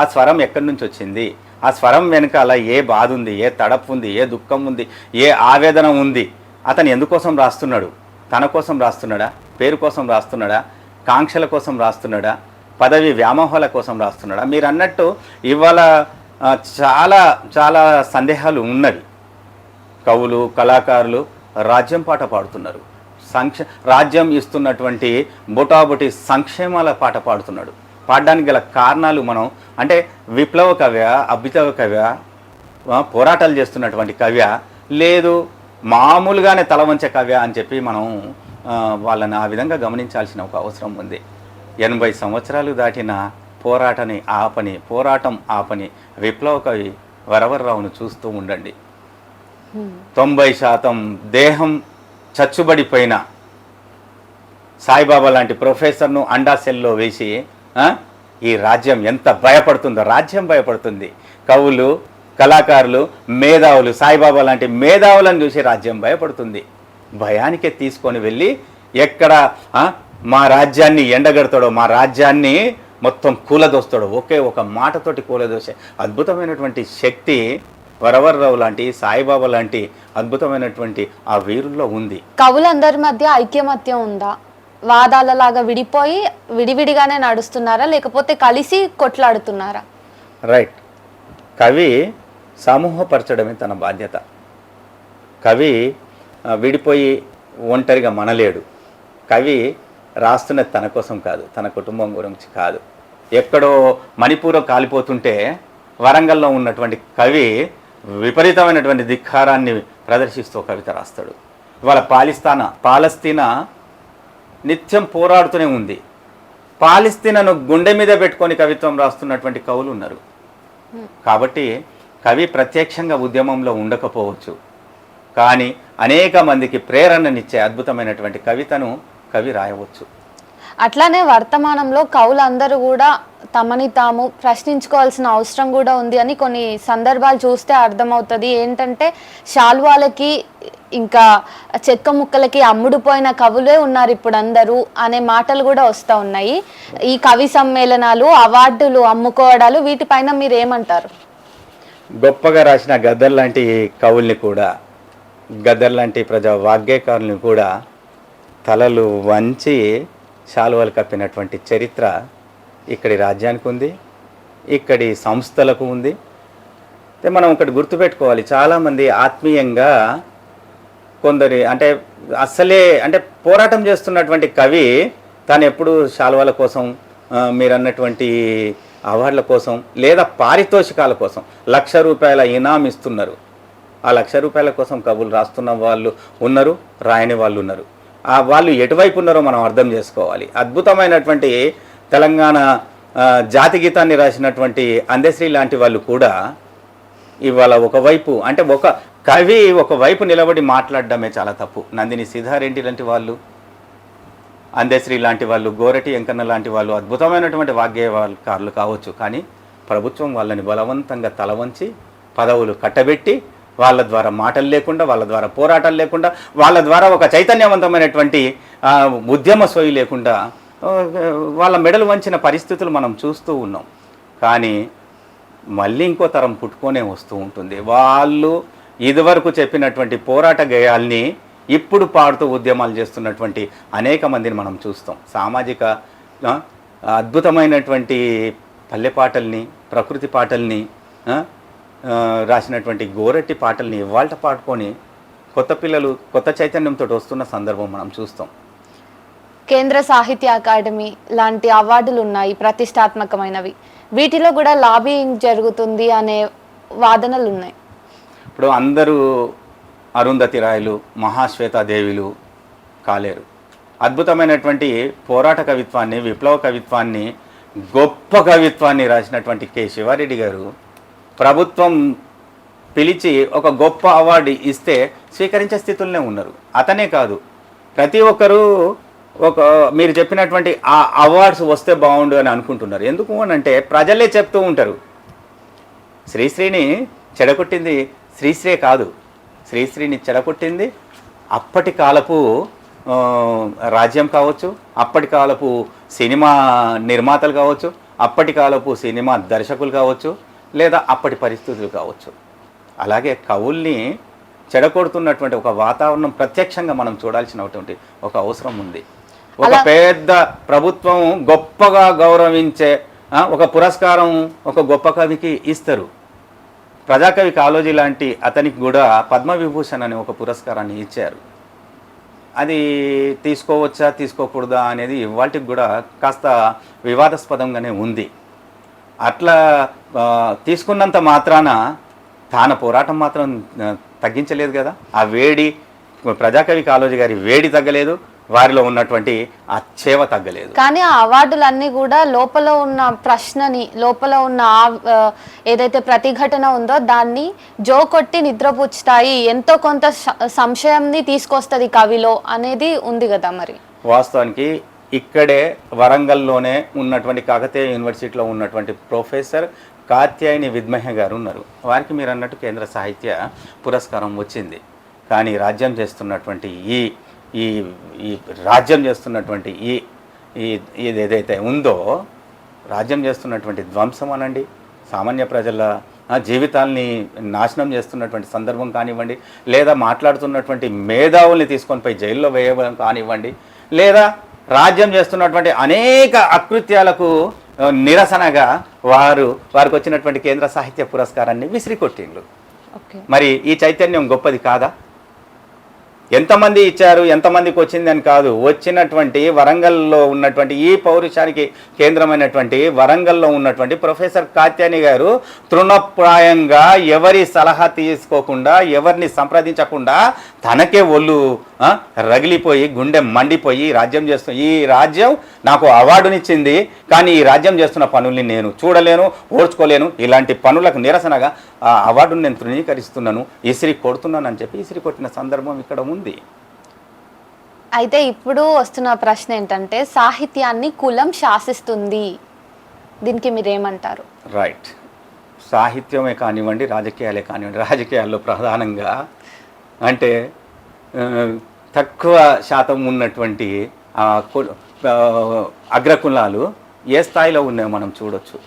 ఆ స్వరం ఎక్కడి నుంచి వచ్చింది, ఆ స్వరం వెనకాల ఏ బాధ ఉంది, ఏ తడపు ఉంది, ఏ దుఃఖం ఉంది, ఏ ఆవేదన ఉంది, అతను ఎందుకోసం రాస్తున్నాడు, తన కోసం రాస్తున్నాడా, పేరు కోసం రాస్తున్నాడా, కాంక్షల కోసం రాస్తున్నాడా, పదవి వ్యామోహాల కోసం రాస్తున్నాడా? మీరు అన్నట్టు ఇవాళ చాలా చాలా సందేహాలు ఉన్నవి. కవులు కళాకారులు రాజ్యం పాట పాడుతున్నారు, రాజ్యం ఇస్తున్నటువంటి బొటాబొటి సంక్షేమాల పాట పాడుతున్నాడు. పాడడానికి గల కారణాలు మనం అంటే విప్లవ కవ్య, అభ్యుదయ కవ్య, పోరాటాలు చేస్తున్నటువంటి కవ్య, లేదు మామూలుగానే తల వంచే కవ్య అని చెప్పి మనం వాళ్ళని ఆ విధంగా గమనించాల్సిన ఒక అవసరం ఉంది. 80 సంవత్సరాలు దాటిన పోరాటం ఆపని విప్లవ కవి వరవర్రావును చూస్తూ ఉండండి. 90% దేహం చచ్చుబడిపోయిన సాయిబాబా లాంటి ప్రొఫెసర్ను అండా సెల్లో వేసి ఈ రాజ్యం ఎంత భయపడుతుందో, రాజ్యం భయపడుతుంది. కవులు కళాకారులు మేధావులు సాయిబాబా లాంటి మేధావులను చూసి రాజ్యం భయపడుతుంది. భయానికే తీసుకొని వెళ్ళి ఎక్కడ మా రాజ్యాన్ని ఎండగడతాడో, మా రాజ్యాన్ని మొత్తం కూలదోస్తాడో, ఒకే ఒక మాటతోటి కూలదోసే అద్భుతమైనటువంటి శక్తి వరవర్రావు లాంటి సాయిబాబా లాంటి అద్భుతమైనటువంటి ఆ వీరుల్లో ఉంది. కవులందరి మధ్య ఐక్యమత్యం ఉందా? వాదాలలాగా విడిపోయి విడివిడిగానే నడుస్తున్నారా, లేకపోతే కలిసి కొట్లాడుతున్నారా? రైట్. కవి సమూహపరచడమే తన బాధ్యత. కవి విడిపోయి ఒంటరిగా మనలేడు. కవి రాస్తున్నది తన కోసం కాదు, తన కుటుంబం గురించి కాదు. ఎక్కడో మణిపూర్లో కాలిపోతుంటే వరంగల్లో ఉన్నటువంటి కవి విపరీతమైనటువంటి ధిక్కారాన్ని ప్రదర్శిస్తూ కవిత రాస్తాడు. ఇవాళ పాలస్తీనా నిత్యం పోరాడుతూనే ఉంది. పాలస్తీనాను గుండె మీద పెట్టుకొని కవిత్వం రాస్తున్నటువంటి కవులు ఉన్నారు. కాబట్టి కవి ప్రత్యక్షంగా ఉద్యమంలో ఉండకపోవచ్చు, కానీ అనేక మందికి ప్రేరణనిచ్చే అద్భుతమైనటువంటి కవితను కవి రాయవచ్చు. అట్లానే వర్తమానంలో కవులందరూ కూడా తమని తాము ప్రశ్నించుకోవాల్సిన అవసరం కూడా ఉంది అని కొన్ని సందర్భాలు చూస్తే అర్థమవుతుంది. ఏంటంటే శాల్వాలకి ఇంకా చెక్క ముక్కలకి అమ్ముడుపోయిన కవులే ఉన్నారు ఇప్పుడు అందరూ అనే మాటలు కూడా వస్తూ ఉన్నాయి. ఈ కవి సమ్మేళనాలు, అవార్డులు అమ్ముకోవడాలు, వీటిపైన మీరు ఏమంటారు? గొప్పగా రాసిన గద్దర్ లాంటి కవుల్ని కూడా, గద్దర్ లాంటి ప్రజా వాగ్గేయకారుల్ని కూడా తలలు వంచి శాలువాలు కప్పినటువంటి చరిత్ర ఇక్కడి రాజ్యానికి ఉంది, ఇక్కడి సంస్థలకు ఉంది. మనం ఒకటి గుర్తుపెట్టుకోవాలి, చాలామంది ఆత్మీయంగా కొందరి అంటే అంటే పోరాటం చేస్తున్నటువంటి కవి తాను ఎప్పుడు శాలువాల కోసం, మీరు అన్నటువంటి అవార్డుల కోసం లేదా పారితోషికాల కోసం ₹1,00,000 ఇనాం ఇస్తున్నారు. ఆ ₹1,00,000 కోసం కవులు రాస్తున్న వాళ్ళు ఉన్నారు, రాయని వాళ్ళు ఉన్నారు. వాళ్ళు ఎటువైపు ఉన్నారో మనం అర్థం చేసుకోవాలి. అద్భుతమైనటువంటి తెలంగాణ జాతి గీతాన్ని రాసినటువంటి అందశ్రీ లాంటి వాళ్ళు కూడా ఇవాళ ఒకవైపు అంటే ఒక కవి ఒకవైపు నిలబడి మాట్లాడడమే చాలా తప్పు. నందిని సిద్ధారెడ్డి లాంటి వాళ్ళు, అందశ్రీ లాంటి వాళ్ళు, గోరటి వెంకన్న లాంటి వాళ్ళు అద్భుతమైనటువంటి వాగ్గేయకారులు కావచ్చు, కానీ ప్రభుత్వం వాళ్ళని బలవంతంగా తలవంచి పదవులు కట్టబెట్టి వాళ్ళ ద్వారా మాటలు లేకుండా, వాళ్ళ ద్వారా పోరాటాలు లేకుండా, వాళ్ళ ద్వారా ఒక చైతన్యవంతమైనటువంటి ఉద్యమ సోయి లేకుండా వాళ్ళ మెడలు వంచిన పరిస్థితులు మనం చూస్తూ ఉన్నాం. కానీ మళ్ళీ ఇంకో తరం పుట్టుకొనే వస్తూ ఉంటుంది. వాళ్ళు ఇదివరకు చెప్పినటువంటి పోరాట గేయాల్ని ఇప్పుడు పాడుతూ ఉద్యమాలు చేస్తున్నటువంటి అనేక మందిని మనం చూస్తాం. సామాజిక అద్భుతమైనటువంటి పల్లె పాటల్ని, ప్రకృతి పాటల్ని రాసినటువంటి గోరట్టి పాటల్ని ఇవాళ పాడుకొని కొత్త పిల్లలు కొత్త చైతన్యంతో వస్తున్న సందర్భం మనం చూస్తాం. కేంద్ర సాహిత్య అకాడమీ లాంటి అవార్డులు ఉన్నాయి ప్రతిష్టాత్మకమైనవి, వీటిలో కూడా లాబింగ్ జరుగుతుంది అనే వాదనలు ఉన్నాయి. ఇప్పుడు అందరూ అరుంధతి రాయలు, మహాశ్వేతాదేవిలు కాలేరు. అద్భుతమైనటువంటి పోరాట కవిత్వాన్ని, విప్లవ కవిత్వాన్ని, గొప్ప కవిత్వాన్ని రాసినటువంటి కె శివారెడ్డి గారు ప్రభుత్వం పిలిచి ఒక గొప్ప అవార్డు ఇస్తే స్వీకరించే స్థితుల్లోనే ఉన్నారు. అతనే కాదు, ప్రతి ఒక్కరూ మీరు చెప్పినటువంటి ఆ అవార్డ్స్ వస్తే బాగుండు అని అనుకుంటున్నారు. ఎందుకు అని అంటే ప్రజలే చెప్తూ ఉంటారు, శ్రీశ్రీని చెడగొట్టింది శ్రీశ్రీ కాదు, శ్రీశ్రీని చెడగొట్టింది అప్పటి కాలపు రాజ్యం కావచ్చు, అప్పటి కాలపు సినిమా నిర్మాతలు కావచ్చు, అప్పటి కాలపు సినిమా దర్శకులు కావచ్చు, లేదా అప్పటి పరిస్థితులు కావచ్చు. అలాగే కవుల్ని చెడగొడుతున్నటువంటి ఒక వాతావరణం ప్రత్యక్షంగా మనం చూడాల్సినటువంటి ఒక అవసరం ఉంది. ఒక పెద్ద ప్రభుత్వం గొప్పగా గౌరవించే ఒక పురస్కారం ఒక గొప్ప కవికి ఇస్తారు, ప్రజాకవి కాళోజీ లాంటి అతనికి కూడా పద్మవిభూషణ్ అనే ఒక పురస్కారాన్ని ఇచ్చారు. అది తీసుకోవచ్చా తీసుకోకూడదా అనేది ఇవాళకి కూడా కాస్త వివాదాస్పదంగానే ఉంది. అట్లా తీసుకున్నంత మాత్రాన తాన పోరాటం మాత్రం తగ్గించలేదు కదా. ఆ వేడి ప్రజాకవి కాళోజీ గారి వేడి తగ్గలేదు, వారిలో ఉన్నటువంటి ఆ చేవ తగ్గలేదు. కానీ ఆ అవార్డులన్నీ కూడా లోపల ఉన్న ప్రశ్నని, లోపల ఉన్న ఏదైతే ప్రతిఘటన ఉందో దాన్ని జోకొట్టి నిద్రపుచ్చుతాయి, ఎంతో కొంత సంశయంని తీసుకొస్తుంది కవిలో అనేది ఉంది కదా. మరి వాస్తవానికి ఇక్కడే వరంగల్లోనే ఉన్నటువంటి కాకతీయ యూనివర్సిటీలో ఉన్నటువంటి ప్రొఫెసర్ కాత్యాయని విద్మహ గారు ఉన్నారు. వారికి మీరు అన్నట్టు కేంద్ర సాహిత్య పురస్కారం వచ్చింది. కానీ రాజ్యం చేస్తున్నటువంటి ఈ రాజ్యం చేస్తున్నటువంటి ఇది ఏదైతే ఉందో, రాజ్యం చేస్తున్నటువంటి ధ్వంసం అనండి, సామాన్య ప్రజల జీవితాల్ని నాశనం చేస్తున్నటువంటి సందర్భం కానివ్వండి, లేదా మాట్లాడుతున్నటువంటి మేధావుల్ని తీసుకొని పోయి జైల్లో వేయడం కానివ్వండి, లేదా రాజ్యం చేస్తున్నటువంటి అనేక అకృత్యాలకు నిరసనగా వారికి వచ్చినటువంటి కేంద్ర సాహిత్య పురస్కారాన్ని విసిరికొట్టిండ్రు. మరి ఈ చైతన్యం గొప్పది కాదా? ఎంతమంది ఇచ్చారు, ఎంతమందికి వచ్చింది అని కాదు, వచ్చినటువంటి వరంగల్లో ఉన్నటువంటి ఈ పౌరుషానికి కేంద్రమైనటువంటి వరంగల్లో ఉన్నటువంటి ప్రొఫెసర్ కాత్యాని గారు తృణప్రాయంగా ఎవరి సలహా తీసుకోకుండా, ఎవరిని సంప్రదించకుండా తనకే ఒళ్ళు రగిలిపోయి, గుండె మండిపోయి రాజ్యం చేస్తున్న ఈ రాజ్యం నాకు అవార్డునిచ్చింది, కానీ ఈ రాజ్యం చేస్తున్న పనుల్ని నేను చూడలేను, ఓర్చుకోలేను, ఇలాంటి పనులకు నిరసనగా ఆ అవార్డును నేను తృణీకరిస్తున్నాను, ఇసిరి కొడుతున్నాను అని చెప్పి ఇసిరి కొట్టిన సందర్భం ఇక్కడ ఉంది. అయితే ఇప్పుడు వస్తున్న ప్రశ్న ఏంటంటే, సాహిత్యాన్ని కులం శాసిస్తుంది, దీనికి మీరేమంటారు? రైట్. సాహిత్యమే కానివ్వండి, రాజకీయాలే కానివ్వండి, రాజకీయాల్లో ప్రధానంగా అంటే తక్కువ శాతం ఉన్నటువంటి అగ్రకులాలు ఏ స్థాయిలో ఉన్నాయో మనం చూడొచ్చు.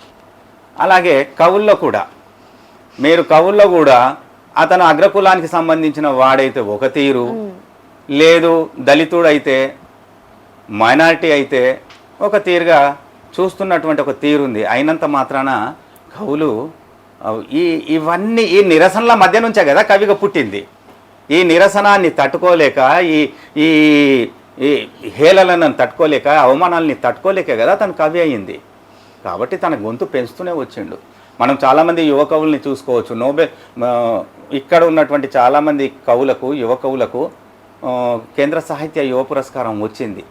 అలాగే కవుల్లో కూడా అతను అగ్రకులానికి సంబంధించిన వాడైతే ఒక తీరు, లేదు దళితుడైతే, మైనారిటీ అయితే ఒక తీరుగా చూస్తున్నటువంటి ఒక తీరుంది. అయినంత మాత్రాన కవులు ఇవన్నీ ఈ నిరసనల మధ్య నుంచే కదా కవిగా పుట్టింది. ఈ నిరసనాన్ని తట్టుకోలేక, ఈ హేళనను తట్టుకోలేక, అవమానాలని తట్టుకోలేక కదా తను కవి అయింది. కాబట్టి తన గొంతు పెంచుతూనే వచ్చిండు. మనం చాలామంది యువ కవుల్ని చూసుకోవచ్చు. ఇక్కడ ఉన్నటువంటి చాలామంది యువ కవులకు కేంద్ర సాహిత్య యువ పురస్కారం వచ్చింది.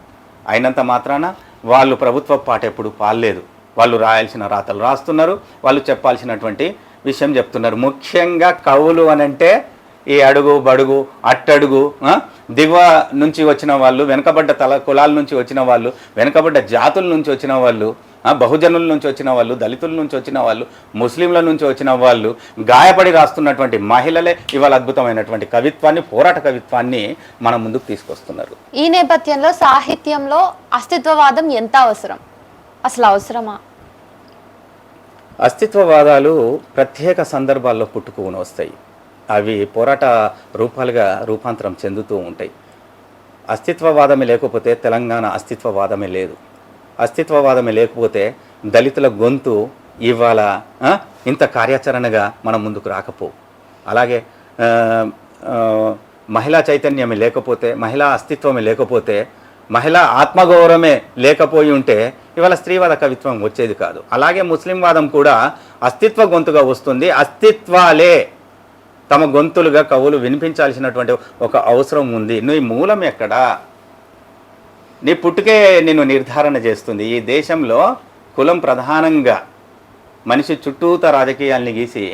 అయినంత మాత్రాన వాళ్ళు ప్రభుత్వ పాట ఎప్పుడు పాడలేదు. వాళ్ళు రాయాల్సిన రాతలు రాస్తున్నారు, వాళ్ళు చెప్పాల్సినటువంటి విషయం చెప్తున్నారు. ముఖ్యంగా కవులు అనంటే ఈ అడుగు బడుగు అట్టడుగు దిగువ నుంచి వచ్చిన వాళ్ళు, వెనుకబడ్డ కులాల నుంచి వచ్చిన వాళ్ళు, వెనుకబడ్డ జాతుల నుంచి వచ్చిన వాళ్ళు, బహుజనుల నుంచి వచ్చిన వాళ్ళు, దళితుల నుంచి వచ్చిన వాళ్ళు, ముస్లింల నుంచి వచ్చిన వాళ్ళు, గాయపడి రాస్తున్నటువంటి మహిళలే ఇవాళ అద్భుతమైనటువంటి కవిత్వాన్ని, పోరాట కవిత్వాన్ని మన ముందుకు తీసుకొస్తున్నారు. ఈ నేపథ్యంలో సాహిత్యంలో అస్తిత్వవాదం ఎంత అవసరం? అసలు అవసరమా? అస్తిత్వవాదాలు ప్రత్యేక సందర్భాల్లో పుట్టుకుని వస్తాయి. అవి పోరాట రూపాలుగా రూపాంతరం చెందుతూ ఉంటాయి. అస్తిత్వవాదమే లేకపోతే తెలంగాణ అస్తిత్వవాదమే లేదు. అస్తిత్వవాదమే లేకపోతే దళితుల గొంతు ఇవాళ ఇంత కార్యాచరణగా మన ముందుకు రాకపో. అలాగే మహిళా చైతన్యమే లేకపోతే, మహిళా అస్తిత్వమే లేకపోతే, మహిళా ఆత్మగౌరవమే లేకపోయి ఉంటే ఇవాళ స్త్రీవాద కవిత్వం వచ్చేది కాదు. అలాగే ముస్లిం వాదం కూడా అస్తిత్వ గొంతుగా వస్తుంది. అస్తిత్వాలే తమ గొంతులుగా కవులు వినిపించాల్సినటువంటి ఒక అవసరం ఉంది. నీ మూలం ఎక్కడా? నీ పుట్టుకే నిన్ను నిర్ధారణ చేస్తుంది. ఈ దేశంలో కులం ప్రధానంగా మనిషి చుట్టూత రాజకీయాల్ని గీసి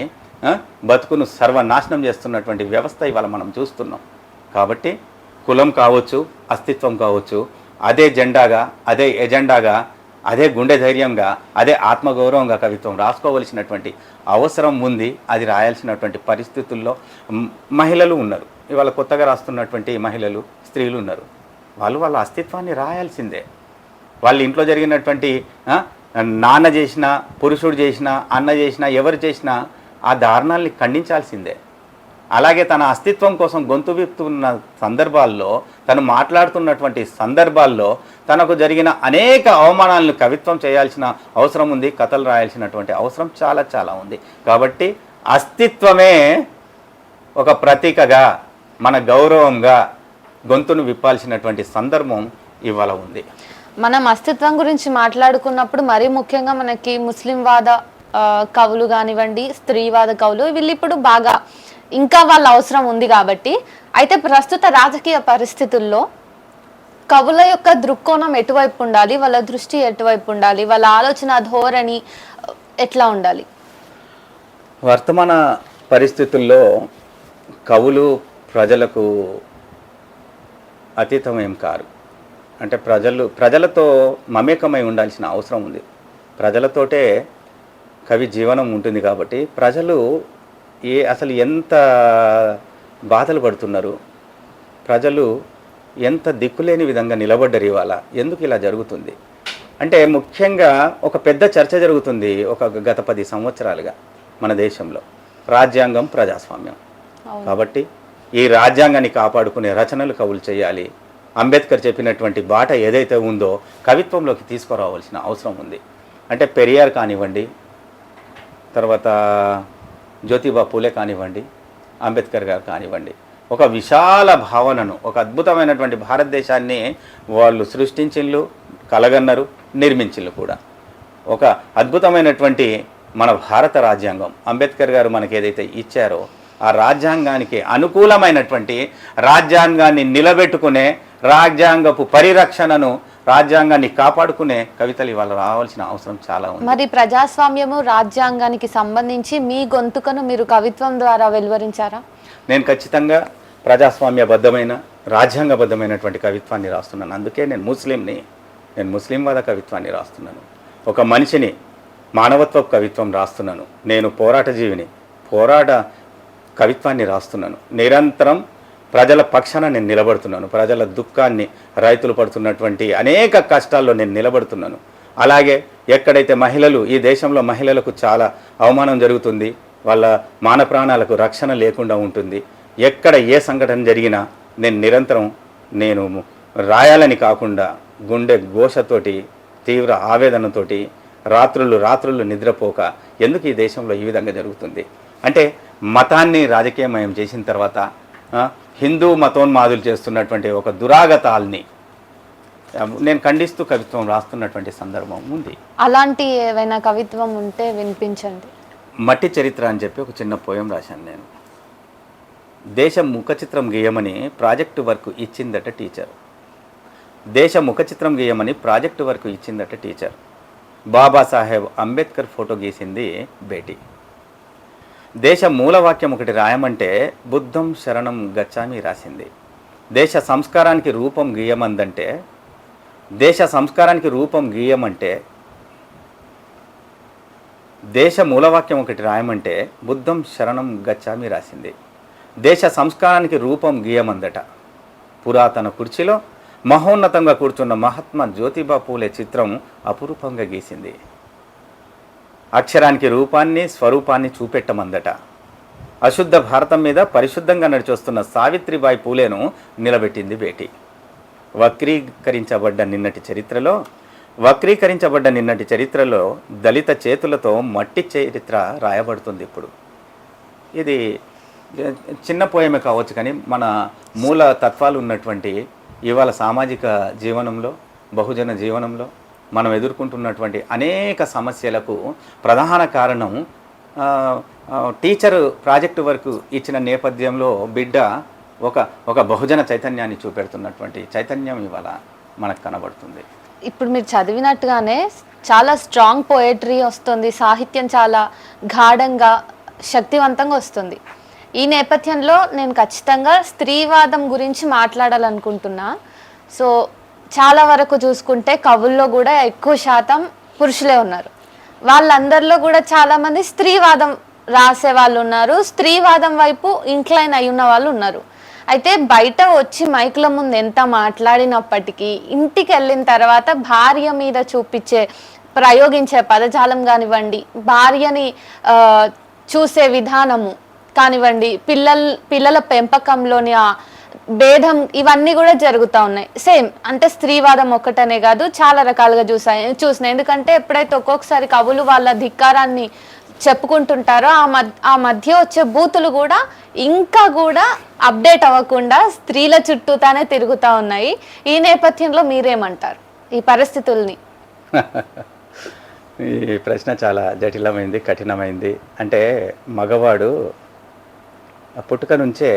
బతుకును సర్వనాశనం చేస్తున్నటువంటి వ్యవస్థ ఇవాళ మనం చూస్తున్నాం. కాబట్టి కులం కావచ్చు, అస్తిత్వం కావచ్చు, అదే జెండాగా, అదే ఎజెండాగా, అదే గుండె ధైర్యంగా, అదే ఆత్మగౌరవంగా కవిత్వం రాసుకోవలసినటువంటి అవసరం ఉంది. అది రాయాల్సినటువంటి పరిస్థితుల్లో మహిళలు ఉన్నారు. ఇవాళ కొత్తగా రాస్తున్నటువంటి మహిళలు, స్త్రీలు ఉన్నారు. వాళ్ళ అస్తిత్వాన్ని రాయాల్సిందే. వాళ్ళ ఇంట్లో జరిగినటువంటి నాన్న చేసినా, పురుషుడు చేసినా, అన్న చేసినా, ఎవరు చేసినా ఆ దారుణాల్ని ఖండించాల్సిందే. అలాగే తన అస్తిత్వం కోసం గొంతు విప్పుతున్న సందర్భాల్లో, తను మాట్లాడుతున్నటువంటి సందర్భాల్లో తనకు జరిగిన అనేక అవమానాలను కవిత్వం చేయాల్సిన అవసరం ఉంది. కథలు రాయాల్సినటువంటి అవసరం చాలా చాలా ఉంది. కాబట్టి అస్తిత్వమే ఒక ప్రతీకగా మన గౌరవంగా గొంతును విప్పాల్సినటువంటి సందర్భం ఇవాళ ఉంది. మనం అస్తిత్వం గురించి మాట్లాడుకున్నప్పుడు మరీ ముఖ్యంగా మనకి ముస్లిం వాద కవులు కానివ్వండి, స్త్రీవాద కవులు, వీళ్ళు ఇప్పుడు బాగా ఇంకా వాళ్ళ అవసరం ఉంది కాబట్టి. అయితే ప్రస్తుత రాజకీయ పరిస్థితుల్లో కవుల యొక్క దృక్కోణం ఎటువైపు ఉండాలి, వాళ్ళ దృష్టి ఎటువైపు ఉండాలి, వాళ్ళ ఆలోచన ధోరణి ఎట్లా ఉండాలి? వర్తమాన పరిస్థితుల్లో కవులు ప్రజలకు అతీతమేం కారు. అంటే ప్రజలతో మమేకమై ఉండాల్సిన అవసరం ఉంది. ప్రజలతోటే కవి జీవనం ఉంటుంది కాబట్టి ప్రజలు అసలు ఎంత బాధలు పడుతున్నారు, ప్రజలు ఎంత దిక్కులేని విధంగా నిలబడ్డరు, ఇవాళ ఎందుకు ఇలా జరుగుతుంది అంటే ముఖ్యంగా ఒక పెద్ద చర్చ జరుగుతుంది గత 10 సంవత్సరాలుగా మన దేశంలో. రాజ్యాంగం, ప్రజాస్వామ్యం. కాబట్టి ఈ రాజ్యాంగాన్ని కాపాడుకునే రచనలు కవులు చేయాలి. అంబేద్కర్ చెప్పినటువంటి బాట ఏదైతే ఉందో కవిత్వంలోకి తీసుకురావాల్సిన అవసరం ఉంది. అంటే పెరియార్ కానివ్వండి, తర్వాత జ్యోతిబా పూలే కానివ్వండి, అంబేద్కర్ గారు కానివ్వండి, ఒక విశాల భావనను, ఒక అద్భుతమైనటువంటి భారతదేశాన్ని వాళ్ళు సృష్టించిళ్ళు, కలగన్నారు, నిర్మించిళ్ళు కూడా. ఒక అద్భుతమైనటువంటి మన భారత రాజ్యాంగం అంబేద్కర్ గారు మనకి ఏదైతే ఇచ్చారో ఆ రాజ్యాంగానికి అనుకూలమైనటువంటి రాజ్యాంగాన్ని నిలబెట్టుకునే, రాజ్యాంగపు పరిరక్షణను, రాజ్యాంగాన్ని కాపాడుకునే కవితలు ఇవాళ రావాల్సిన అవసరం చాలా ఉంది. మరి ప్రజాస్వామ్యము, రాజ్యాంగానికి సంబంధించి మీ గొంతుకను మీరు కవిత్వం ద్వారా వెలువరించారా? నేను ఖచ్చితంగా ప్రజాస్వామ్యబద్ధమైన, రాజ్యాంగబద్ధమైనటువంటి కవిత్వాన్ని రాస్తున్నాను. అందుకే నేను ముస్లింవాద కవిత్వాన్ని రాస్తున్నాను. ఒక మనిషిని, మానవత్వ కవిత్వం రాస్తున్నాను. నేను పోరాట జీవిని, పోరాట కవిత్వాన్ని రాస్తున్నాను. నిరంతరం ప్రజల పక్షాన నేను నిలబడుతున్నాను. ప్రజల దుఃఖాన్ని, రైతులు పడుతున్నటువంటి అనేక కష్టాల్లో నేను నిలబడుతున్నాను. అలాగే ఎక్కడైతే ఈ దేశంలో మహిళలకు చాలా అవమానం జరుగుతుంది, వాళ్ళ మాన ప్రాణాలకు రక్షణ లేకుండా ఉంటుంది, ఎక్కడ ఏ సంఘటన జరిగినా నేను నిరంతరం రాయాలని కాకుండా గుండె ఘోషతోటి, తీవ్ర ఆవేదనతోటి, రాత్రులు నిద్రపోక ఎందుకు ఈ దేశంలో ఈ విధంగా జరుగుతుంది అంటే మతాన్ని రాజకీయమయం చేసిన తర్వాత హిందూ మతోన్మాదులు చేస్తున్నటువంటి ఒక దురాగతాల్ని నేను ఖండిస్తూ కవిత్వం రాస్తున్నటువంటి సందర్భం ఉంది. అలాంటి ఏవైనా కవిత్వం ఉంటే వినిపించండి. మట్టి చరిత్ర అని చెప్పి ఒక చిన్న పోయం రాశాను నేను. దేశ ముఖ చిత్రం గీయమని ప్రాజెక్టు వర్క్ ఇచ్చిందట టీచర్. దేశ ముఖ చిత్రం గీయమని ప్రాజెక్టు వర్క్ ఇచ్చిందట టీచర్. బాబాసాహెబ్ అంబేద్కర్ ఫోటో గీసింది బేటీ. దేశ మూలవాక్యం ఒకటి రాయమంటే బుద్ధం శరణం గచ్చామి రాసింది. దేశ సంస్కారానికి రూపం గీయమందంటే, దేశ సంస్కారానికి రూపం గీయమంటే, దేశ మూలవాక్యం ఒకటి రాయమంటే బుద్ధం శరణం గచ్చామి రాసింది. దేశ సంస్కారానికి రూపం గీయమందట. పురాతన కుర్చీలో మహోన్నతంగా కూర్చున్న మహాత్మా జ్యోతిబా పూలే చిత్రం అపురూపంగా గీసింది. అక్షరానికి రూపాన్ని, స్వరూపాన్ని చూపెట్టమందట. అశుద్ధ భారతం మీద పరిశుద్ధంగా నడిచొస్తున్న సావిత్రిబాయి పూలేను నిలబెట్టింది బేటీ. వక్రీకరించబడ్డ నిన్నటి చరిత్రలో దళిత చేతులతో మట్టి చరిత్ర రాయబడుతుంది ఇప్పుడు. ఇది చిన్న పోయమే కావచ్చు, కానీ మన మూల తత్వాలు ఉన్నటువంటి ఇవాళ సామాజిక జీవనంలో, బహుజన జీవనంలో మనం ఎదుర్కొంటున్నటువంటి అనేక సమస్యలకు ప్రధాన కారణం టీచర్ ప్రాజెక్టు వరకు ఇచ్చిన నేపథ్యంలో బిడ్డ ఒక బహుజన చైతన్యాన్ని చూపెడుతున్నటువంటి చైతన్యం ఇవాళ మనకు కనబడుతుంది. ఇప్పుడు మీరు చదివినట్టుగానే చాలా స్ట్రాంగ్ పోయట్రీ వస్తుంది, సాహిత్యం చాలా గాఢంగా, శక్తివంతంగా వస్తుంది. ఈ నేపథ్యంలో నేను ఖచ్చితంగా స్త్రీవాదం గురించి మాట్లాడాలనుకుంటున్నా. సో చాలా వరకు చూసుకుంటే కవుల్లో కూడా ఎక్కువ శాతం పురుషులే ఉన్నారు. వాళ్ళందరిలో కూడా చాలామంది స్త్రీవాదం రాసే వాళ్ళు ఉన్నారు, స్త్రీవాదం వైపు ఇంక్లైన్ అయి ఉన్న వాళ్ళు ఉన్నారు. అయితే బయట వచ్చి మైకుల ముందు ఎంత మాట్లాడినప్పటికీ ఇంటికి వెళ్ళిన తర్వాత భార్య మీద ప్రయోగించే పదజాలం కానివ్వండి, భార్యని చూసే విధానము కానివ్వండి, పిల్లల పెంపకంలోని ఆ భేదం, ఇవన్నీ కూడా జరుగుతూ ఉన్నాయి. సేమ్ అంటే స్త్రీవాదం ఒక్కటనే కాదు, చాలా రకాలుగా చూసిన. ఎందుకంటే ఎప్పుడైతే ఒక్కొక్కసారి కవులు వాళ్ళ ధిక్కారాన్ని చెప్పుకుంటుంటారో ఆ మధ్య వచ్చే బూతులు కూడా ఇంకా కూడా అప్డేట్ అవ్వకుండా స్త్రీల చుట్టూతానే తిరుగుతూ ఉన్నాయి. ఈ నేపథ్యంలో మీరేమంటారు ఈ పరిస్థితుల్ని? ఈ ప్రశ్న చాలా జటిలమైంది, కఠినమైంది. అంటే మగవాడు పుట్టుక నుంచే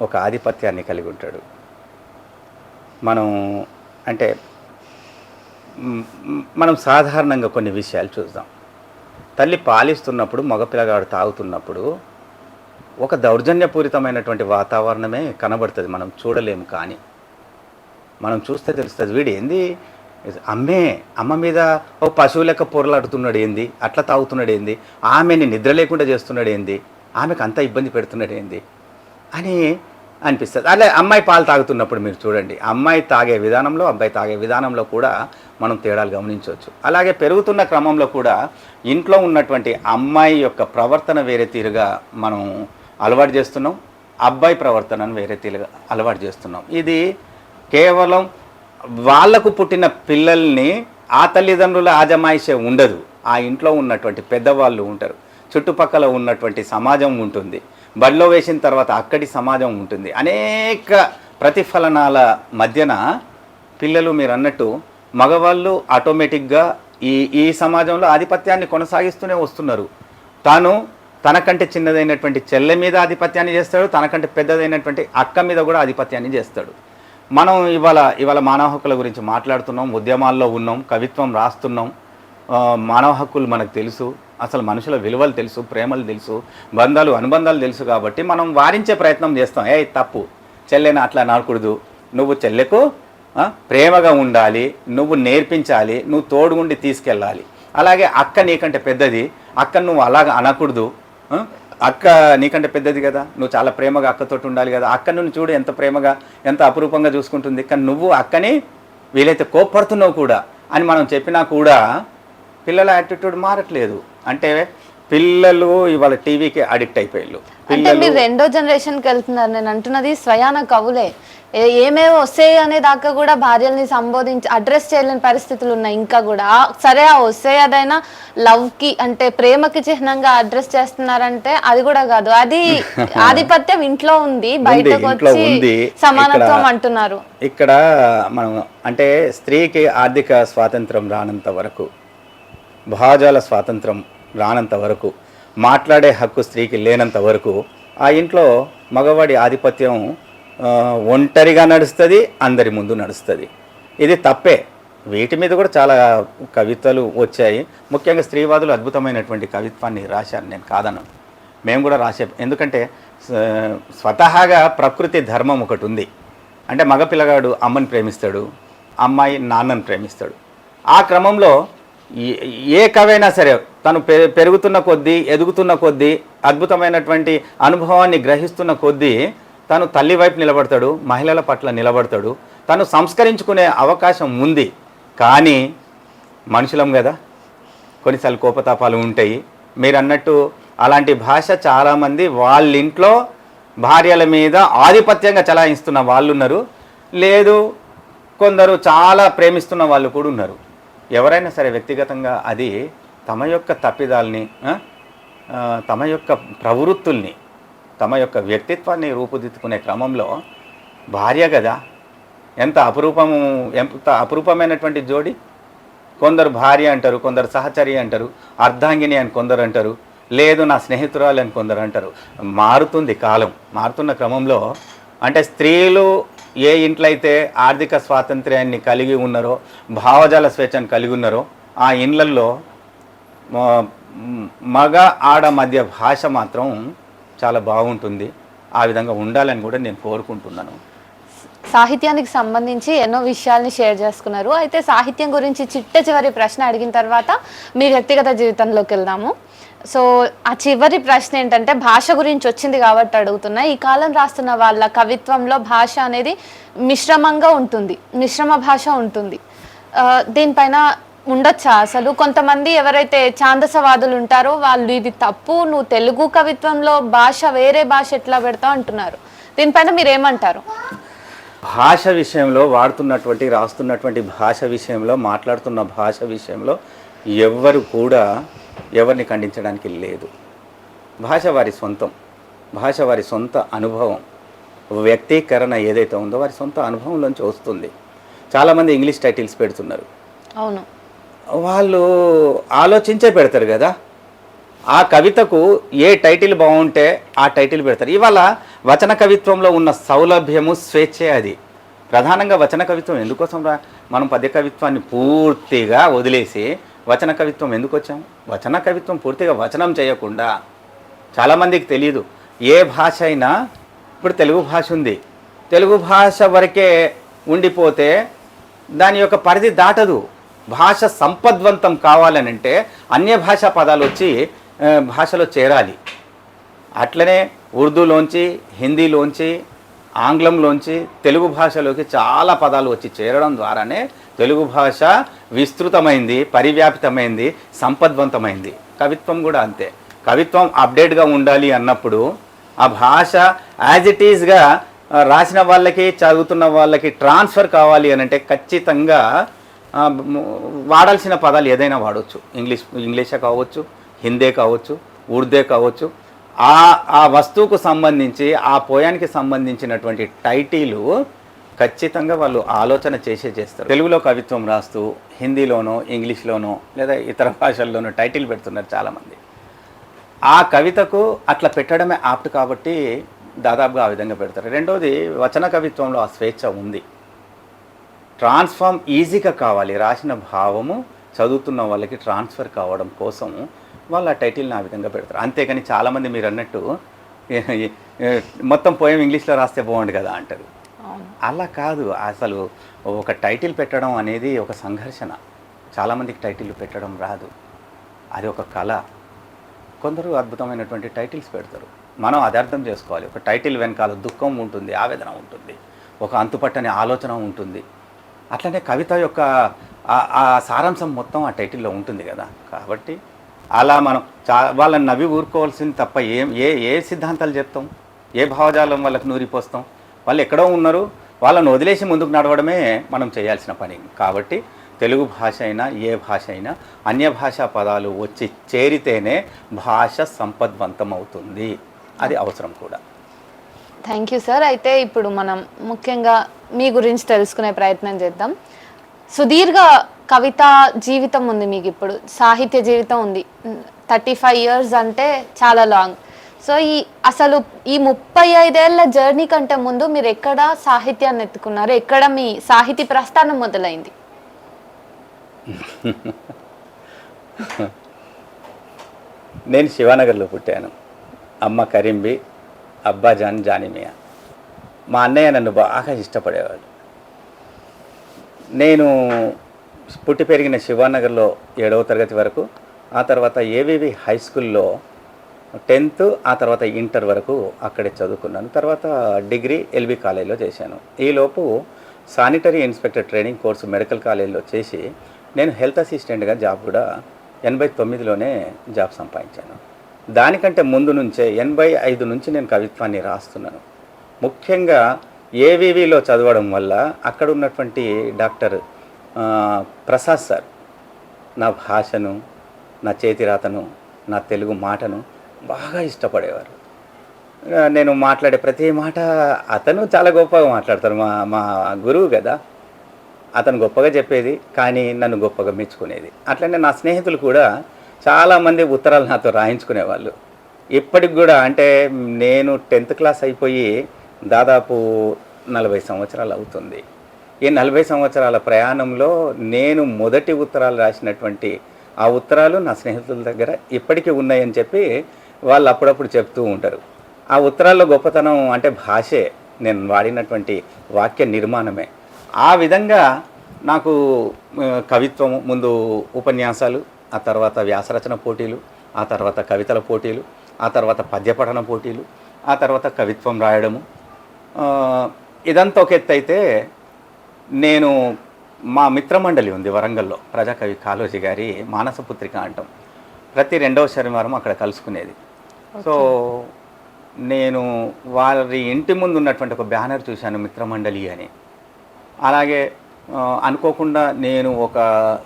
ఒక ఆధిపత్యాన్ని కలిగి ఉంటాడు. మనం సాధారణంగా కొన్ని విషయాలు చూద్దాం. తల్లి పాలిస్తున్నప్పుడు, మగపిల్లగాడు తాగుతున్నప్పుడు ఒక దౌర్జన్యపూరితమైనటువంటి వాతావరణమే కనబడుతుంది. మనం చూడలేము, కానీ మనం చూస్తే తెలుస్తుంది వీడు ఏంది అమ్మ మీద ఓ పశువు లెక్క పొరలాడుతున్నాడు ఏంది, అట్లా తాగుతున్నాడు ఏంది, ఆమెని నిద్ర లేకుండా చేస్తున్నాడు ఏంది, ఆమెకు అంత ఇబ్బంది పెడుతున్నాడు ఏంది అని అనిపిస్తుంది. అలా అమ్మాయి పాలు తాగుతున్నప్పుడు మీరు చూడండి, అమ్మాయి తాగే విధానంలో అబ్బాయి తాగే విధానంలో కూడా మనం తేడాలు గమనించవచ్చు. అలాగే పెరుగుతున్న క్రమంలో కూడా ఇంట్లో ఉన్నటువంటి అమ్మాయి యొక్క ప్రవర్తన వేరే తీరుగా మనం అలవాటు చేస్తున్నాం, అబ్బాయి ప్రవర్తనను వేరే తీరుగా అలవాటు చేస్తున్నాం. ఇది కేవలం వాళ్లకు పుట్టిన పిల్లల్ని ఆ తల్లిదండ్రుల ఆజమాయిషే ఉండదు, ఆ ఇంట్లో ఉన్నటువంటి పెద్దవాళ్ళు ఉంటారు, చుట్టుపక్కల ఉన్నటువంటి సమాజం ఉంటుంది, బడిలో వేసిన తర్వాత అక్కడి సమాజం ఉంటుంది. అనేక ప్రతిఫలనాల మధ్యన పిల్లలు మీరు అన్నట్టు మగవాళ్ళు ఆటోమేటిక్గా ఈ సమాజంలో ఆధిపత్యాన్ని కొనసాగిస్తూనే వస్తున్నారు. తనకంటే చిన్నదైనటువంటి చెల్లె మీద ఆధిపత్యాన్ని చేస్తాడు, తనకంటే పెద్దదైనటువంటి అక్క మీద కూడా ఆధిపత్యాన్ని చేస్తాడు. మనం ఇవాళ మానవ హక్కుల గురించి మాట్లాడుతున్నాం, ఉద్యమాల్లో ఉన్నాం, కవిత్వం రాస్తున్నాం, మానవ హక్కులు మనకు తెలుసు, అసలు మనుషుల విలువలు తెలుసు, ప్రేమలు తెలుసు, బంధాలు అనుబంధాలు తెలుసు. కాబట్టి మనం వారించే ప్రయత్నం చేస్తాం. తప్పు, చెల్లెని అట్లా అనకూడదు, నువ్వు చెల్లెకు ప్రేమగా ఉండాలి, నువ్వు నేర్పించాలి, నువ్వు తోడుగుండి తీసుకెళ్ళాలి. అలాగే అక్క నీకంటే పెద్దది, అక్కను నువ్వు అలాగ అనకూడదు, అక్క నీకంటే పెద్దది కదా, నువ్వు చాలా ప్రేమగా అక్కతోటి ఉండాలి కదా, అక్క నువ్వు చూడు ఎంత ప్రేమగా ఎంత అపురూపంగా చూసుకుంటుంది, కానీ నువ్వు అక్కని వీలైతే కోప్పడుతున్నావు కూడా అని మనం చెప్పినా కూడా పిల్లల యాటిట్యూడ్ మారట్లేదు. అంటే పిల్లలు ఇవాళ టీవీకి అడిక్ట్ అయిపోయారు. అంటే మీరు రెండో జనరేషన్కి వెళ్తున్నారు. నేను అంటున్నది స్వయాన కవులే ఏమేమి వస్తాయి అనే దాకా కూడా భార్యల్ని సంబోధించి అడ్రస్ చేయలేని పరిస్థితులు ఉన్నాయి. ఇంకా కూడా సరే ఆ వస్తే అదైనా లవ్కి అంటే ప్రేమకి చిహ్నంగా అడ్రస్ చేస్తున్నారంటే అది కూడా కాదు, అది ఆధిపత్యం ఇంట్లో ఉంది, బయటకు వచ్చి సమానత్వం అంటున్నారు. ఇక్కడ మనం అంటే స్త్రీకి ఆర్థిక స్వాతంత్రం రానంత వరకు, భావజాల స్వాతంత్రం రానంత వరకు, మాట్లాడే హక్కు స్త్రీకి లేనంత వరకు ఆ ఇంట్లో మగవాడి ఆధిపత్యం ఒంటరిగా నడుస్తుంది, అందరి ముందు నడుస్తుంది. ఇది తప్పే. వీటి మీద కూడా చాలా కవితలు వచ్చాయి. ముఖ్యంగా స్త్రీవాదులు అద్భుతమైనటువంటి కవిత్వాన్ని రాశారు, నేను కాదను, మేము కూడా రాసే. ఎందుకంటే స్వతహాగా ప్రకృతి ధర్మం ఒకటి ఉంది. అంటే మగపిల్లగాడు అమ్మని ప్రేమిస్తాడు, అమ్మాయి నాన్నని ప్రేమిస్తాడు. ఆ క్రమంలో ఏ కవైనా సరే తను పెరుగుతున్న కొద్దీ, ఎదుగుతున్న కొద్దీ, అద్భుతమైనటువంటి అనుభవాన్ని గ్రహిస్తున్న కొద్దీ తను తల్లి వైపు నిలబడతాడు, మహిళల పట్ల నిలబడతాడు, తను సంస్కరించుకునే అవకాశం ఉంది. కానీ మనుషులం కదా, కొన్నిసార్లు కోపతాపాలు ఉంటాయి. మీరు అన్నట్టు అలాంటి భాష చాలామంది వాళ్ళ ఇంట్లో భార్యల మీద ఆధిపత్యంగా చలాయిస్తున్న వాళ్ళు ఉన్నారు, లేదు కొందరు చాలా ప్రేమిస్తున్న వాళ్ళు కూడా ఉన్నారు. ఎవరైనా సరే వ్యక్తిగతంగా అది తమ యొక్క తప్పిదాల్ని, తమ యొక్క ప్రవృత్తుల్ని, తమ యొక్క వ్యక్తిత్వాన్ని రూపుదిద్దుకునే క్రమంలో భార్య కదా, ఎంత అపురూపమైనటువంటి జోడి. కొందరు భార్య అంటారు, కొందరు సహచరి అంటారు, అర్ధాంగిని అని కొందరు అంటారు, లేదు నా స్నేహితురాలు అని కొందరు అంటారు. మారుతుంది కాలం. మారుతున్న క్రమంలో అంటే స్త్రీలు ఏ ఇంట్లో అయితే ఆర్థిక స్వాతంత్ర్యాన్ని కలిగి ఉన్నారో, భావజాల స్వేచ్ఛను కలిగి ఉన్నారో, ఆ ఇండ్లల్లో మగ ఆడ మధ్య భాష మాత్రం చాలా బాగుంటుంది. ఆ విధంగా ఉండాలని కూడా నేను కోరుకుంటున్నాను. సాహిత్యానికి సంబంధించి ఎన్నో విషయాల్ని షేర్ చేసుకున్నారు. అయితే సాహిత్యం గురించి చివరి ప్రశ్న అడిగిన తర్వాత మీ వ్యక్తిగత జీవితంలోకి వెళ్దాము. సో ఆ చివరి ప్రశ్న ఏంటంటే భాష గురించి వచ్చింది కాబట్టి అడుగుతున్నా. ఈ కాలం రాస్తున్న వాళ్ళ కవిత్వంలో భాష అనేది మిశ్రమంగా ఉంటుంది, మిశ్రమ భాష ఉంటుంది. దీనిపైన ఉండొచ్చా అసలు? కొంతమంది ఎవరైతే ఛాందసవాదులు ఉంటారో వాళ్ళు ఇది తప్పు, నువ్వు తెలుగు కవిత్వంలో భాష వేరే భాష ఎట్లా పెడతావు అంటున్నారు. దీనిపైన మీరు ఏమంటారు? భాష విషయంలో వాడుతున్నటువంటి, రాస్తున్నటువంటి భాష విషయంలో, మాట్లాడుతున్న భాష విషయంలో ఎవ్వరు కూడా ఎవరిని ఖండించడానికి లేదు. భాష వారి సొంతం, భాష వారి సొంత అనుభవం, వ్యక్తీకరణ ఏదైతే ఉందో వారి సొంత అనుభవంలోంచి వస్తుంది. చాలామంది ఇంగ్లీష్ టైటిల్స్ పెడుతున్నారు. అవును, వాళ్ళు ఆలోచించే పెడతారు కదా. ఆ కవితకు ఏ టైటిల్ బాగుంటే ఆ టైటిల్ పెడతారు. ఇవాళ వచన కవిత్వంలో ఉన్న సౌలభ్యము, స్వేచ్ఛే అది. ప్రధానంగా వచన కవిత్వం ఎందుకోసం మనం పద్య కవిత్వాన్ని పూర్తిగా వదిలేసి వచన కవిత్వం ఎందుకు వచ్చాం? వచన కవిత్వం పూర్తిగా వచనం చేయకుండా, చాలామందికి తెలియదు, ఏ భాష అయినా ఇప్పుడు తెలుగు భాష ఉంది, తెలుగు భాష వరకే ఉండిపోతే దాని యొక్క పరిధి దాటదు. భాష సంపద్వంతం కావాలనంటే అన్య భాషా పదాలు వచ్చి భాషలో చేరాలి. అట్లనే ఉర్దూలోంచి, హిందీలోంచి, ఆంగ్లంలోంచి తెలుగు భాషలోకి చాలా పదాలు వచ్చి చేరడం ద్వారానే తెలుగు భాష విస్తృతమైంది, పరివ్యాప్తమైంది, సంపద్వంతమైంది. కవిత్వం కూడా అంతే. కవిత్వం అప్డేట్గా ఉండాలి అన్నప్పుడు ఆ భాష యాజ్ ఇట్ ఈజ్గా రాసిన వాళ్ళకి, చదువుతున్న వాళ్ళకి ట్రాన్స్ఫర్ కావాలి అని అంటే ఖచ్చితంగా వాడాల్సిన పదాలు ఏదైనా వాడవచ్చు. ఇంగ్లీషే కావచ్చు, హిందే కావచ్చు, ఉర్దే కావచ్చు. ఆ వస్తువుకు సంబంధించి, ఆ పోయానికి సంబంధించినటువంటి టైటిలు ఖచ్చితంగా వాళ్ళు ఆలోచన చేస్తారు. తెలుగులో కవిత్వం రాస్తూ హిందీలోనో, ఇంగ్లీష్లోనో లేదా ఇతర భాషల్లోనో టైటిల్ పెడుతున్నారు చాలామంది. ఆ కవితకు అట్లా పెట్టడమే ఆప్ట్ కాబట్టి దాదాపుగా ఆ విధంగా పెడతారు. రెండోది, వచన కవిత్వంలో ఆ స్వేచ్ఛ ఉంది. ట్రాన్స్ఫార్మ్ ఈజీగా కావాలి, రాసిన భావము చదువుతున్న వాళ్ళకి ట్రాన్స్ఫర్ కావడం కోసం వాళ్ళు ఆ టైటిల్ని ఆ విధంగా పెడతారు. అంతేకాని చాలామంది మీరు అన్నట్టు మొత్తం పోయం ఇంగ్లీష్లో రాస్తే బాగుండు కదా అంటారు. అలా కాదు. అసలు ఒక టైటిల్ పెట్టడం అనేది ఒక సంఘర్షణ. చాలామందికి టైటిల్ పెట్టడం రాదు, అది ఒక కళ. కొందరు అద్భుతమైనటువంటి టైటిల్స్ పెడతారు. మనం అది అర్థం చేసుకోవాలి. ఒక టైటిల్ వెనకాల దుఃఖం ఉంటుంది, ఆవేదన ఉంటుంది, ఒక అంతుపట్టని ఆలోచన ఉంటుంది. అట్లనే కవిత యొక్క ఆ సారాంశం మొత్తం ఆ టైటిల్లో ఉంటుంది కదా. కాబట్టి అలా మనం వాళ్ళని నవ్వి ఊరుకోవాల్సింది తప్ప ఏ సిద్ధాంతాలు చెప్తాం, ఏ భావజాలం వాళ్ళకి నూరిపోస్తాం? వాళ్ళు ఎక్కడో ఉన్నారు, వాళ్ళని వదిలేసి ముందుకు నడవడమే మనం చేయాల్సిన పని. కాబట్టి తెలుగు భాష అయినా ఏ భాష అయినా అన్య భాషా పదాలు వచ్చి చేరితేనే భాష సంపద్వంతం అవుతుంది. అది అవసరం కూడా. Thank you sir. అయితే ఇప్పుడు మనం ముఖ్యంగా మీ గురించి తెలుసుకునే ప్రయత్నం చేద్దాం. సుదీర్ఘ కవిత జీవితం ఉంది మీకు, ఇప్పుడు సాహిత్య జీవితం ఉంది. 35 years అంటే చాలా లాంగ్. సో అసలు ఈ 35 ఏళ్ల జర్నీ కంటే ముందు మీరు ఎక్కడ సాహిత్యాన్ని ఎత్తుకున్నారు? ఎక్కడ మీ సాహితీ ప్రస్థానం మొదలైంది? నేను శివానగర్లో పుట్టాను. అమ్మ కరీంబి, అబ్బా జానిమియా. మా అన్నయ్య నన్ను బాగా ఇష్టపడేవాడు. నేను పుట్టి పెరిగిన శివానగర్లో 7వ తరగతి వరకు, ఆ తర్వాత ఏవివి హై స్కూల్లో 10th, ఆ తర్వాత ఇంటర్ వరకు అక్కడే చదువుకున్నాను. తర్వాత డిగ్రీ ఎల్బీ కాలేజీలో చేశాను. ఈలోపు sanitary inspector training course medical కాలేజీలో చేసి నేను హెల్త్ అసిస్టెంట్గా జాబ్ కూడా 89లోనే జాబ్ సంపాదించాను. దానికంటే ముందు నుంచే 85 నుంచి నేను కవిత్వాన్ని రాస్తున్నాను. ముఖ్యంగా ఏవివిలో చదవడం వల్ల అక్కడ ఉన్నటువంటి డాక్టర్ ప్రసాద్ సార్ నా భాషను, నా చేతిరాతను, నా తెలుగు మాటను బాగా ఇష్టపడేవారు. నేను మాట్లాడే ప్రతి మాట అతను చాలా గొప్పగా మాట్లాడతారు. మా గురువు కదా, అతను గొప్పగా చెప్పేది కానీ నన్ను గొప్పగా మెచ్చుకునేది. అట్లనే నా స్నేహితులు కూడా చాలామంది ఉత్తరాలు నాతో రాయించుకునేవాళ్ళు. ఇప్పటికి కూడా, అంటే నేను 10th క్లాస్ అయిపోయి దాదాపు 40 సంవత్సరాలు అవుతుంది. ఈ 40 సంవత్సరాల ప్రయాణంలో నేను మొదటి ఉత్తరాలు రాసినటువంటి ఆ ఉత్తరాలు నా స్నేహితుల దగ్గర ఇప్పటికీ ఉన్నాయని చెప్పి వాళ్ళు అప్పుడప్పుడు చెప్తూ ఉంటారు. ఆ ఉత్తరాల్లో గొప్పతనం అంటే భాషే, నేను వాడినటువంటి వాక్య నిర్మాణమే. ఆ విధంగా నాకు కవిత్వం ముందు ఉపన్యాసాలు, ఆ తర్వాత వ్యాసరచన పోటీలు, ఆ తర్వాత కవితల పోటీలు, ఆ తర్వాత పద్యపఠన పోటీలు, ఆ తర్వాత కవిత్వం రాయడము, ఇదంతా ఒక ఎత్తు అయితే నేను మా మిత్రమండలి ఉంది వరంగల్లో, ప్రజాకవి కాళోజీ గారి మానసపుత్రిక అంటాం. ప్రతి 2వ శనివారం అక్కడ కలుసుకునేది. సో నేను వారి ఇంటి ముందు ఉన్నటువంటి ఒక బ్యానర్ చూశాను, మిత్రమండలి అని. అలాగే అనుకోకుండా నేను ఒక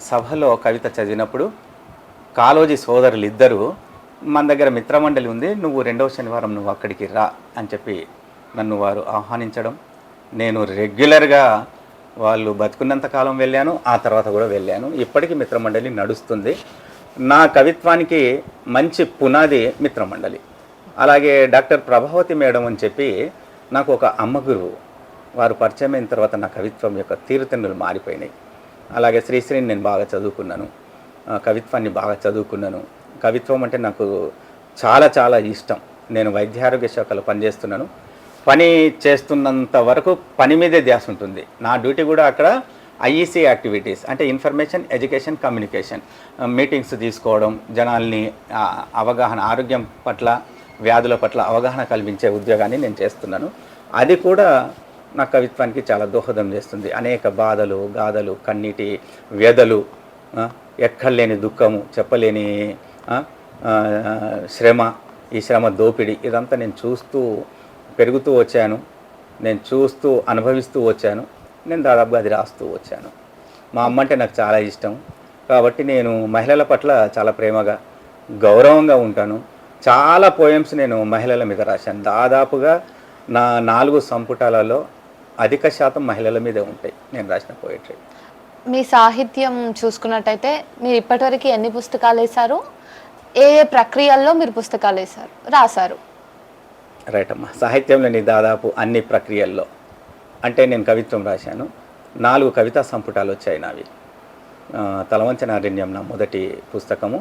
సభలో కవిత చదివినప్పుడు కాళోజీ సోదరులు ఇద్దరు మన దగ్గర మిత్రమండలి ఉంది, నువ్వు 2వ శనివారం నువ్వు అక్కడికి రా అని చెప్పి నన్ను వారు ఆహ్వానించడం, నేను రెగ్యులర్గా వాళ్ళు బతుకున్నంత కాలం వెళ్ళాను, ఆ తర్వాత కూడా వెళ్ళాను. ఇప్పటికీ మిత్రమండలి నడుస్తుంది. నా కవిత్వానికి మంచి పునాది మిత్రమండలి. అలాగే డాక్టర్ ప్రభావతి మేడం అని చెప్పి నాకు ఒక అమ్మ గురువు, వారు పరిచయం అయిన తర్వాత నా కవిత్వం యొక్క తీరుతెన్నులు మారిపోయినాయి. అలాగే శ్రీశ్రీని నేను బాగా చదువుకున్నాను, కవిత్వాన్ని బాగా చదువుకున్నాను. కవిత్వం అంటే నాకు చాలా చాలా ఇష్టం. నేను వైద్యారోగ్య శాఖలో పనిచేస్తున్నాను. పని చేస్తున్నంత వరకు పని మీదే ధ్యాస ఉంటుంది. నా డ్యూటీ కూడా అక్కడ ఐఈసీ యాక్టివిటీస్ అంటే ఇన్ఫర్మేషన్ ఎడ్యుకేషన్ కమ్యూనికేషన్, మీటింగ్స్ తీసుకోవడం, జనాల్ని అవగాహన, ఆరోగ్యం పట్ల వ్యాధుల పట్ల అవగాహన కల్పించే ఉద్యోగాన్ని నేను చేస్తున్నాను. అది కూడా నా కవిత్వానికి చాలా దోహదం చేస్తుంది. అనేక బాధలు, గాథలు, కన్నీటి వ్యధలు, ఎక్కడలేని దుఃఖము, చెప్పలేని శ్రమ, ఈ శ్రమ దోపిడి, ఇదంతా నేను చూస్తూ పెరుగుతూ వచ్చాను, నేను చూస్తూ అనుభవిస్తూ వచ్చాను. నేను దాదాపుగా అది రాస్తూ వచ్చాను. మా అమ్మ అంటే నాకు చాలా ఇష్టం కాబట్టి నేను మహిళల పట్ల చాలా ప్రేమగా, గౌరవంగా ఉంటాను. చాలా పోయమ్స్ నేను మహిళల మీద రాశాను. దాదాపుగా నా 4 సంపుటాలలో అధిక శాతం మహిళల మీదే ఉంటాయి నేను రాసిన పోయిటరీ. మీ సాహిత్యం చూసుకున్నట్టయితే మీరు ఇప్పటివరకు ఎన్ని పుస్తకాలు వేశారు, ఏ ఏ ప్రక్రియల్లో మీరు పుస్తకాలు రాశారు? రైట్ అమ్మా. సాహిత్యంలోని దాదాపు అన్ని ప్రక్రియల్లో అంటే నేను కవిత్వం రాశాను. 4 కవితా సంపుటాలు వచ్చాయి నావి. తలవంచనారణ్యం నా మొదటి పుస్తకము,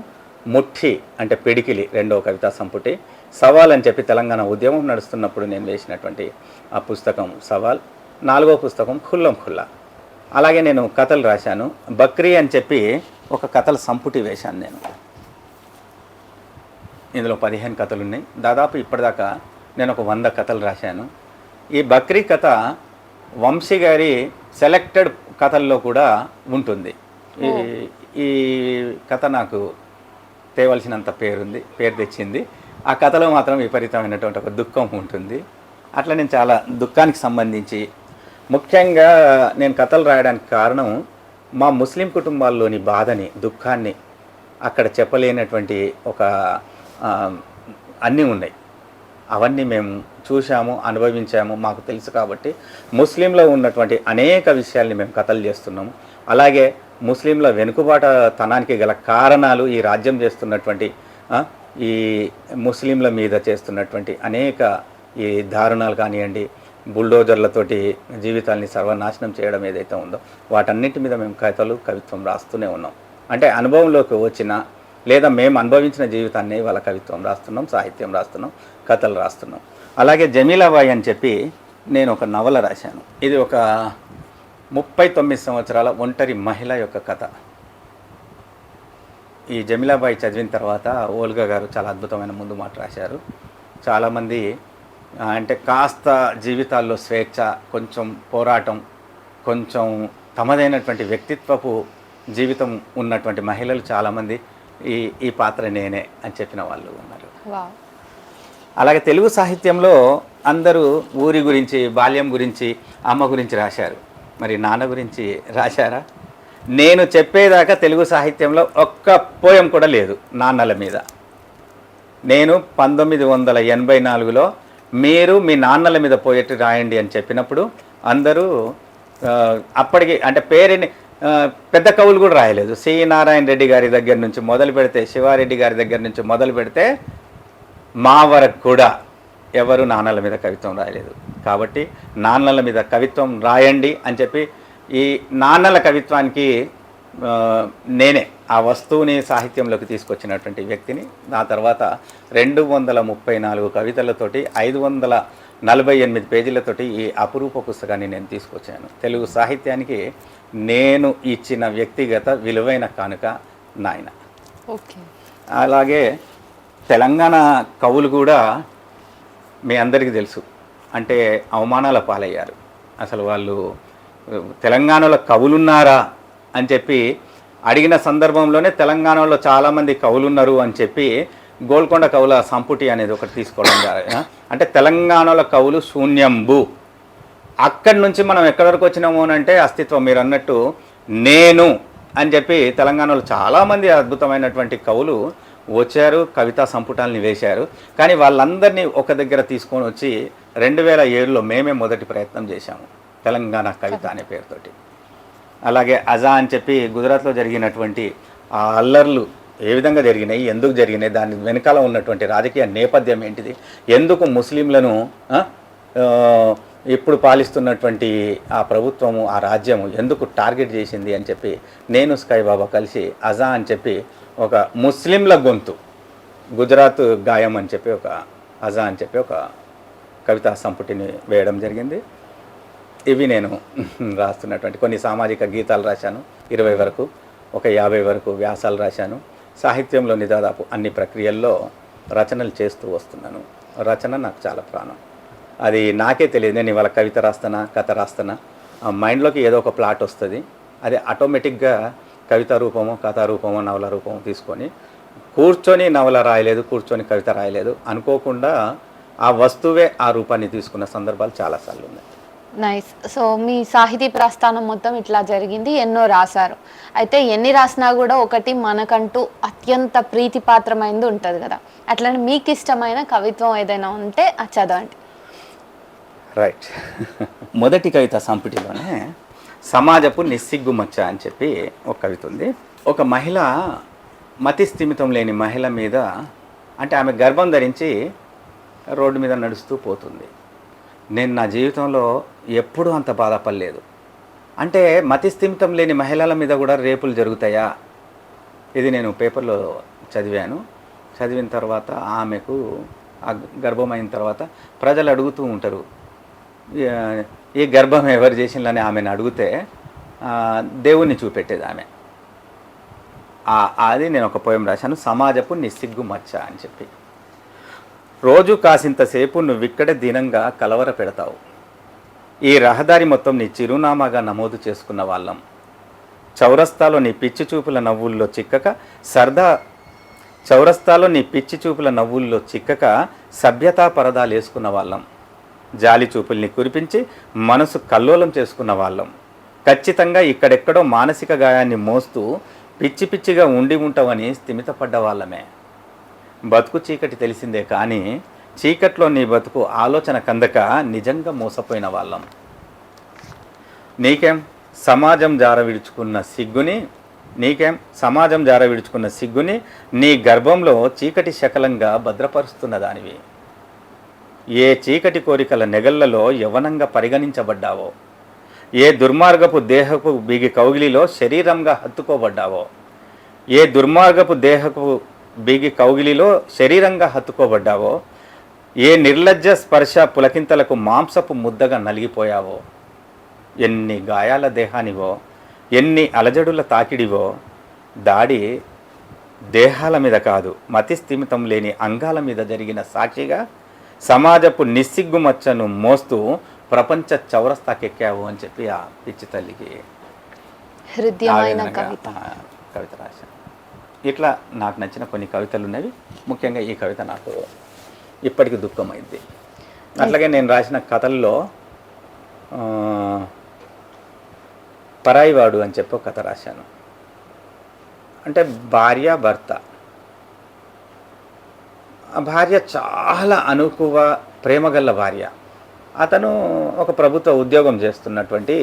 ముఠి అంటే పిడికిలి 2వ కవితా సంపుటి, సవాల్ అని చెప్పి తెలంగాణ ఉద్యమం నడుస్తున్నప్పుడు నేను వేసినటువంటి ఆ పుస్తకం సవాల్, 4వ పుస్తకం ఖుల్లం ఖుల్లా. అలాగే నేను కథలు రాశాను. బక్రీ అని చెప్పి ఒక కథల సంపుటి వేశాను నేను. ఇందులో 15 కథలు ఉన్నాయి. దాదాపు ఇప్పటిదాకా నేను ఒక 100 కథలు రాశాను. ఈ బక్రీ కథ వంశీ గారి సెలెక్టెడ్ కథల్లో కూడా ఉంటుంది. ఈ కథ నాకు తేవలసినంత పేరు తెచ్చింది. ఆ కథలో మాత్రం విపరీతమైనటువంటి ఒక దుఃఖం ఉంటుంది. అట్లా నేను చాలా దుఃఖానికి సంబంధించి, ముఖ్యంగా నేను కథలు రాయడానికి కారణం మా ముస్లిం కుటుంబాల్లోని బాధని, దుఃఖాన్ని అక్కడ చెప్పలేనటువంటి ఒక అన్నీ ఉన్నాయి. అవన్నీ మేము చూసాము, అనుభవించాము, మాకు తెలుసు. కాబట్టి ముస్లింలో ఉన్నటువంటి అనేక విషయాల్ని మేము కథలు చేస్తున్నాము. అలాగే ముస్లింల వెనుకబాటుతనానికి గల కారణాలు, ఈ రాజ్యం చేస్తున్నటువంటి ఈ ముస్లింల మీద చేస్తున్నటువంటి అనేక ఈ దారుణాలు కానివ్వండి, బుల్డోజర్లతోటి జీవితాల్ని సర్వనాశనం చేయడం ఏదైతే ఉందో వాటన్నిటి మీద మేము కవిత్వం రాస్తూనే ఉన్నాం. అంటే అనుభవంలోకి వచ్చిన లేదా మేము అనుభవించిన జీవితాన్ని వాళ్ళ కవిత్వం రాస్తున్నాం, సాహిత్యం రాస్తున్నాం, కథలు రాస్తున్నాం. అలాగే జమీలాబాయి అని చెప్పి నేను ఒక నవల రాశాను. ఇది ఒక 39 సంవత్సరాల ఒంటరి మహిళ యొక్క కథ. ఈ జమీలాబాయి చదివిన తర్వాత ఓల్గా గారు చాలా అద్భుతమైన ముందు మాట రాశారు. చాలామంది అంటే కాస్త జీవితాల్లో స్వేచ్ఛ, కొంచెం పోరాటం, కొంచెం తమదైనటువంటి వ్యక్తిత్వపు జీవితం ఉన్నటువంటి మహిళలు చాలామంది ఈ పాత్ర నేనే అని చెప్పిన వాళ్ళు ఉన్నారు. అలాగే తెలుగు సాహిత్యంలో అందరూ ఊరి గురించి, బాల్యం గురించి, అమ్మ గురించి రాశారు. మరి నాన్న గురించి రాశారా? నేను చెప్పేదాకా తెలుగు సాహిత్యంలో ఒక్క పోయం కూడా లేదు నాన్నల మీద. నేను 1984లో మీరు మీ నాన్నల మీద పోయేట్టు రాయండి అని చెప్పినప్పుడు అందరూ అప్పటికి అంటే పేరుని పెద్ద కవులు కూడా రాయలేదు. సి నారాయణ రెడ్డి గారి దగ్గర నుంచి మొదలు పెడితే, శివారెడ్డి గారి దగ్గర నుంచి మొదలు పెడితే మా వరకు కూడా ఎవరు నాన్నల మీద కవిత్వం రాయలేదు. కాబట్టి నాన్నల మీద కవిత్వం రాయండి అని చెప్పి ఈ నాన్నల కవిత్వానికి నేనే ఆ వస్తువుని సాహిత్యంలోకి తీసుకొచ్చినటువంటి వ్యక్తిని. ఆ తర్వాత 234 కవితలతోటి 548 పేజీలతోటి ఈ అపురూప పుస్తకాన్ని నేను తీసుకొచ్చాను. తెలుగు సాహిత్యానికి నేను ఇచ్చిన వ్యక్తిగత విలువైన కానుక నాయన. ఓకే. అలాగే తెలంగాణ కవులు కూడా మీ అందరికీ తెలుసు, అంటే అవమానాల పాలయ్యారు. అసలు వాళ్ళు తెలంగాణలో కవులున్నారా అని చెప్పి అడిగిన సందర్భంలోనే తెలంగాణలో చాలామంది కవులున్నారు అని చెప్పి గోల్కొండ కవుల సంపుటి అనేది ఒకటి తీసుకోవడం జరిగింది. అంటే తెలంగాణలో కవులు శూన్యంబు. అక్కడి నుంచి మనం ఎక్కడి వరకు వచ్చినాము అని అంటే అస్తిత్వం, మీరు అన్నట్టు నేను అని చెప్పి తెలంగాణలో చాలామంది అద్భుతమైనటువంటి కవులు వచ్చారు, కవితా సంపుటాలని వేశారు. కానీ వాళ్ళందరినీ ఒక దగ్గర తీసుకొని వచ్చి 2007లో మేమే మొదటి ప్రయత్నం చేశాము, తెలంగాణ కవిత అనే పేరుతోటి. అలాగే అజా అని చెప్పి గుజరాత్లో జరిగినటువంటి ఆ అల్లర్లు ఏ విధంగా జరిగినాయి, ఎందుకు జరిగినాయి, దాని వెనకాల ఉన్నటువంటి రాజకీయ నేపథ్యం ఏంటిది, ఎందుకు ముస్లింలను ఇప్పుడు పాలిస్తున్నటువంటి ఆ ప్రభుత్వము, ఆ రాజ్యము ఎందుకు టార్గెట్ చేసింది అని చెప్పి నేను స్కై బాబా కలిసి అజా అని చెప్పి ఒక ముస్లింల గొంతు, గుజరాత్ గాయం అని చెప్పి ఒక అజా అని చెప్పి ఒక కవితా సంపుటిని వేయడం జరిగింది. ఇవి నేను రాస్తున్నటువంటి కొన్ని సామాజిక గీతాలు రాశాను 20 వరకు, ఒక 50 వరకు వ్యాసాలు రాశాను. సాహిత్యంలోని దాదాపు అన్ని ప్రక్రియల్లో రచనలు చేస్తూ వస్తున్నాను. రచన నాకు చాలా ప్రాణం. అది నాకే తెలియదు, నేను ఇవాళ కవిత రాస్తానా కథ రాస్తానా, ఆ మైండ్లోకి ఏదో ఒక ప్లాట్ వస్తుంది, అది ఆటోమేటిక్గా కవిత రూపమో కథా రూపమో నవల రూపమో తీసుకొని కూర్చొని నవల రాయలేదు, కూర్చొని కవిత రాయలేదు, అనుకోకుండా ఆ వస్తువే ఆ రూపాన్ని తీసుకున్న సందర్భాలు చాలాసార్లు ఉన్నాయి. నైస్. సో మీ సాహితీ ప్రస్థానం మొత్తం ఇట్లా జరిగింది, ఎన్నో రాశారు. అయితే ఎన్ని రాసినా కూడా ఒకటి మనకంటూ అత్యంత ప్రీతిపాత్రమైనది ఉంటుంది కదా, అట్లనే మీకు ఇష్టమైన కవిత్వం ఏదైనా ఉంటే అది చదవండి. రైట్. మొదటి కవిత సంపుటిలోనే సమాజపు నిస్సిగ్గుమచ్చ అని చెప్పి ఒక కవిత ఉంది. ఒక మహిళ, మతి స్థిమితం లేని మహిళ మీద, అంటే ఆమె గర్భం ధరించి రోడ్డు మీద నడుస్తూ పోతుంది. నేను నా జీవితంలో ఎప్పుడూ అంత బాధపడలేదు. అంటే మతి స్థిమితం లేని మహిళల మీద కూడా రేపులు జరుగుతాయా? ఇది నేను పేపర్లో చదివాను. చదివిన తర్వాత ఆమెకు ఆ గర్భమైన తర్వాత ప్రజలు అడుగుతూ ఉంటారు, ఈ గర్భం ఎవరు చేసిందని ఆమెను అడిగితే దేవుణ్ణి చూపెట్టేది ఆమె. అది నేను ఒక పోయం రాశాను, సమాజపు నిస్సిగ్గు మచ్చ అని చెప్పి. రోజు కాసింతసేపు నువ్విక్కడే దీనంగా కలవర పెడతావు, ఈ రహదారి మొత్తం నీ చిరునామాగా నమోదు చేసుకున్న వాళ్ళం. చౌరస్తాలో నీ పిచ్చి చూపుల నవ్వుల్లో చిక్కక సభ్యతా పరదాలు వేసుకున్న వాళ్ళం. జాలి చూపుల్ని కురిపించి మనసు కల్లోలం చేసుకున్న వాళ్ళం. ఖచ్చితంగా ఇక్కడెక్కడో మానసిక గాయాన్ని మోస్తూ పిచ్చి పిచ్చిగా ఉండి ఉంటావని స్థిమితపడ్డ వాళ్ళమే. బతుకు చీకటి తెలిసిందే కానీ చీకట్లో నీ బతుకు ఆలోచన కందక నిజంగా మోసపోయిన వాళ్ళం. నీకేం సమాజం జార విడుచుకున్న సిగ్గుని నీ గర్భంలో చీకటి శకలంగా భద్రపరుస్తున్న దానివి. ఏ చీకటి కోరికల నెగళ్లలో యవనంగా పరిగణించబడ్డావో, ఏ దుర్మార్గపు దేహపు బిగి కౌగిలిలో శరీరంగా హత్తుకోబడ్డావో, ఏ నిర్లజ్జ స్పర్శ పులకింతలకు మాంసపు ముద్దగా నలిగిపోయావో, ఎన్ని గాయాల దేహానివో, ఎన్ని అలజడుల తాకిడివో, దాడి దేహాల మీద కాదు మతి స్థిమితం లేని అంగాల మీద జరిగిన సాక్షిగా సమాజపు నిస్సిగ్గుమచ్చను మోస్తూ ప్రపంచ చౌరస్తాకెక్కావు అని చెప్పి ఆ పిచ్చి తల్లికి హృదయమైన కవిత రాశాను. ఇట్లా నాకు నచ్చిన కొన్ని కవితలు ఉన్నవి. ముఖ్యంగా ఈ కవిత నాకు ఇప్పటికీ దుఃఖమైంది. అట్లాగే నేను రాసిన కథల్లో పరాయివాడు అని చెప్పి ఒక కథ రాశాను. అంటే భార్య భర్త, ఆ భార్య చాలా అనుకువ ప్రేమగల్ల భార్య. అతను ఒక ప్రభుత్వ ఉద్యోగం చేస్తున్నటువంటి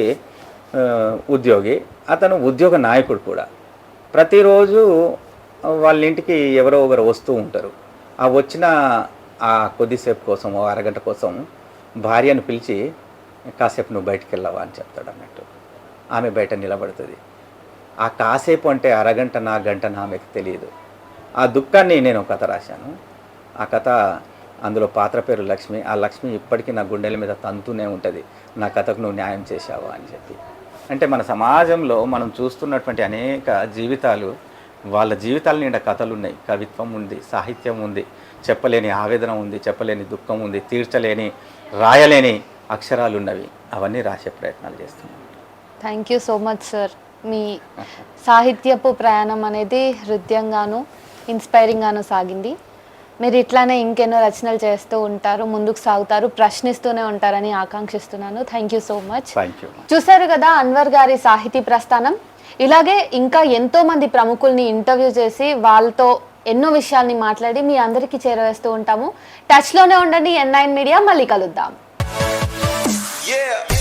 ఉద్యోగి, అతను ఉద్యోగ నాయకుడు కూడా. ప్రతిరోజు వాళ్ళ ఇంటికి ఎవరో ఒకరు వస్తూ ఉంటారు. ఆ వచ్చిన ఆ కొద్దిసేపు కోసం, అరగంట కోసం భార్యను పిలిచి కాసేపు నువ్వు బయటికి వెళ్ళవా అని చెప్తాడు అన్నట్టు. ఆమె బయట నిలబడుతుంది. ఆ కాసేపు అంటే అరగంట నా గంట ఆమెకు తెలియదు. ఆ దుఃఖాన్ని నేను కథ రాశాను. ఆ కథ, అందులో పాత్ర పేరు లక్ష్మి. ఆ లక్ష్మి ఇప్పటికీ నా గుండెల మీద తంతూనే ఉంటుంది, నా కథకు నువ్వు న్యాయం చేశావా అని చెప్పి. అంటే మన సమాజంలో మనం చూస్తున్నటువంటి అనేక జీవితాలు, వాళ్ళ జీవితాల నిండా కథలు ఉన్నాయి, కవిత్వం ఉంది, సాహిత్యం ఉంది, చెప్పలేని ఆవేదన ఉంది, చెప్పలేని దుఃఖం ఉంది, తీర్చలేని రాయలేని అక్షరాలు ఉన్నవి. అవన్నీ రాసే ప్రయత్నాలు చేస్తున్నాను. Thank you so much sir. మీ సాహిత్యపు ప్రయాణం అనేది హృదయంగాను ఇన్స్పైరింగ్గాను సాగింది. మీరు ఇట్లానే ఇంకెన్నో రచనలు చేస్తూ ఉంటారు, ముందుకు సాగుతారు, ప్రశ్నిస్తూనే ఉంటారని ఆకాంక్షిస్తున్నాను. Thank you so much. Thank you. చూశారు కదా అన్వర్ గారి సాహితీ ప్రస్థానం. ఇలాగే ఇంకా ఎంతో మంది ప్రముఖుల్ని ఇంటర్వ్యూ చేసి వాళ్ళతో ఎన్నో విషయాల్ని మాట్లాడి మీ అందరికీ చేరవేస్తూ ఉంటాము. టచ్లోనే ఉండండి. N9 media. మళ్ళీ కలుద్దాం. Yeah.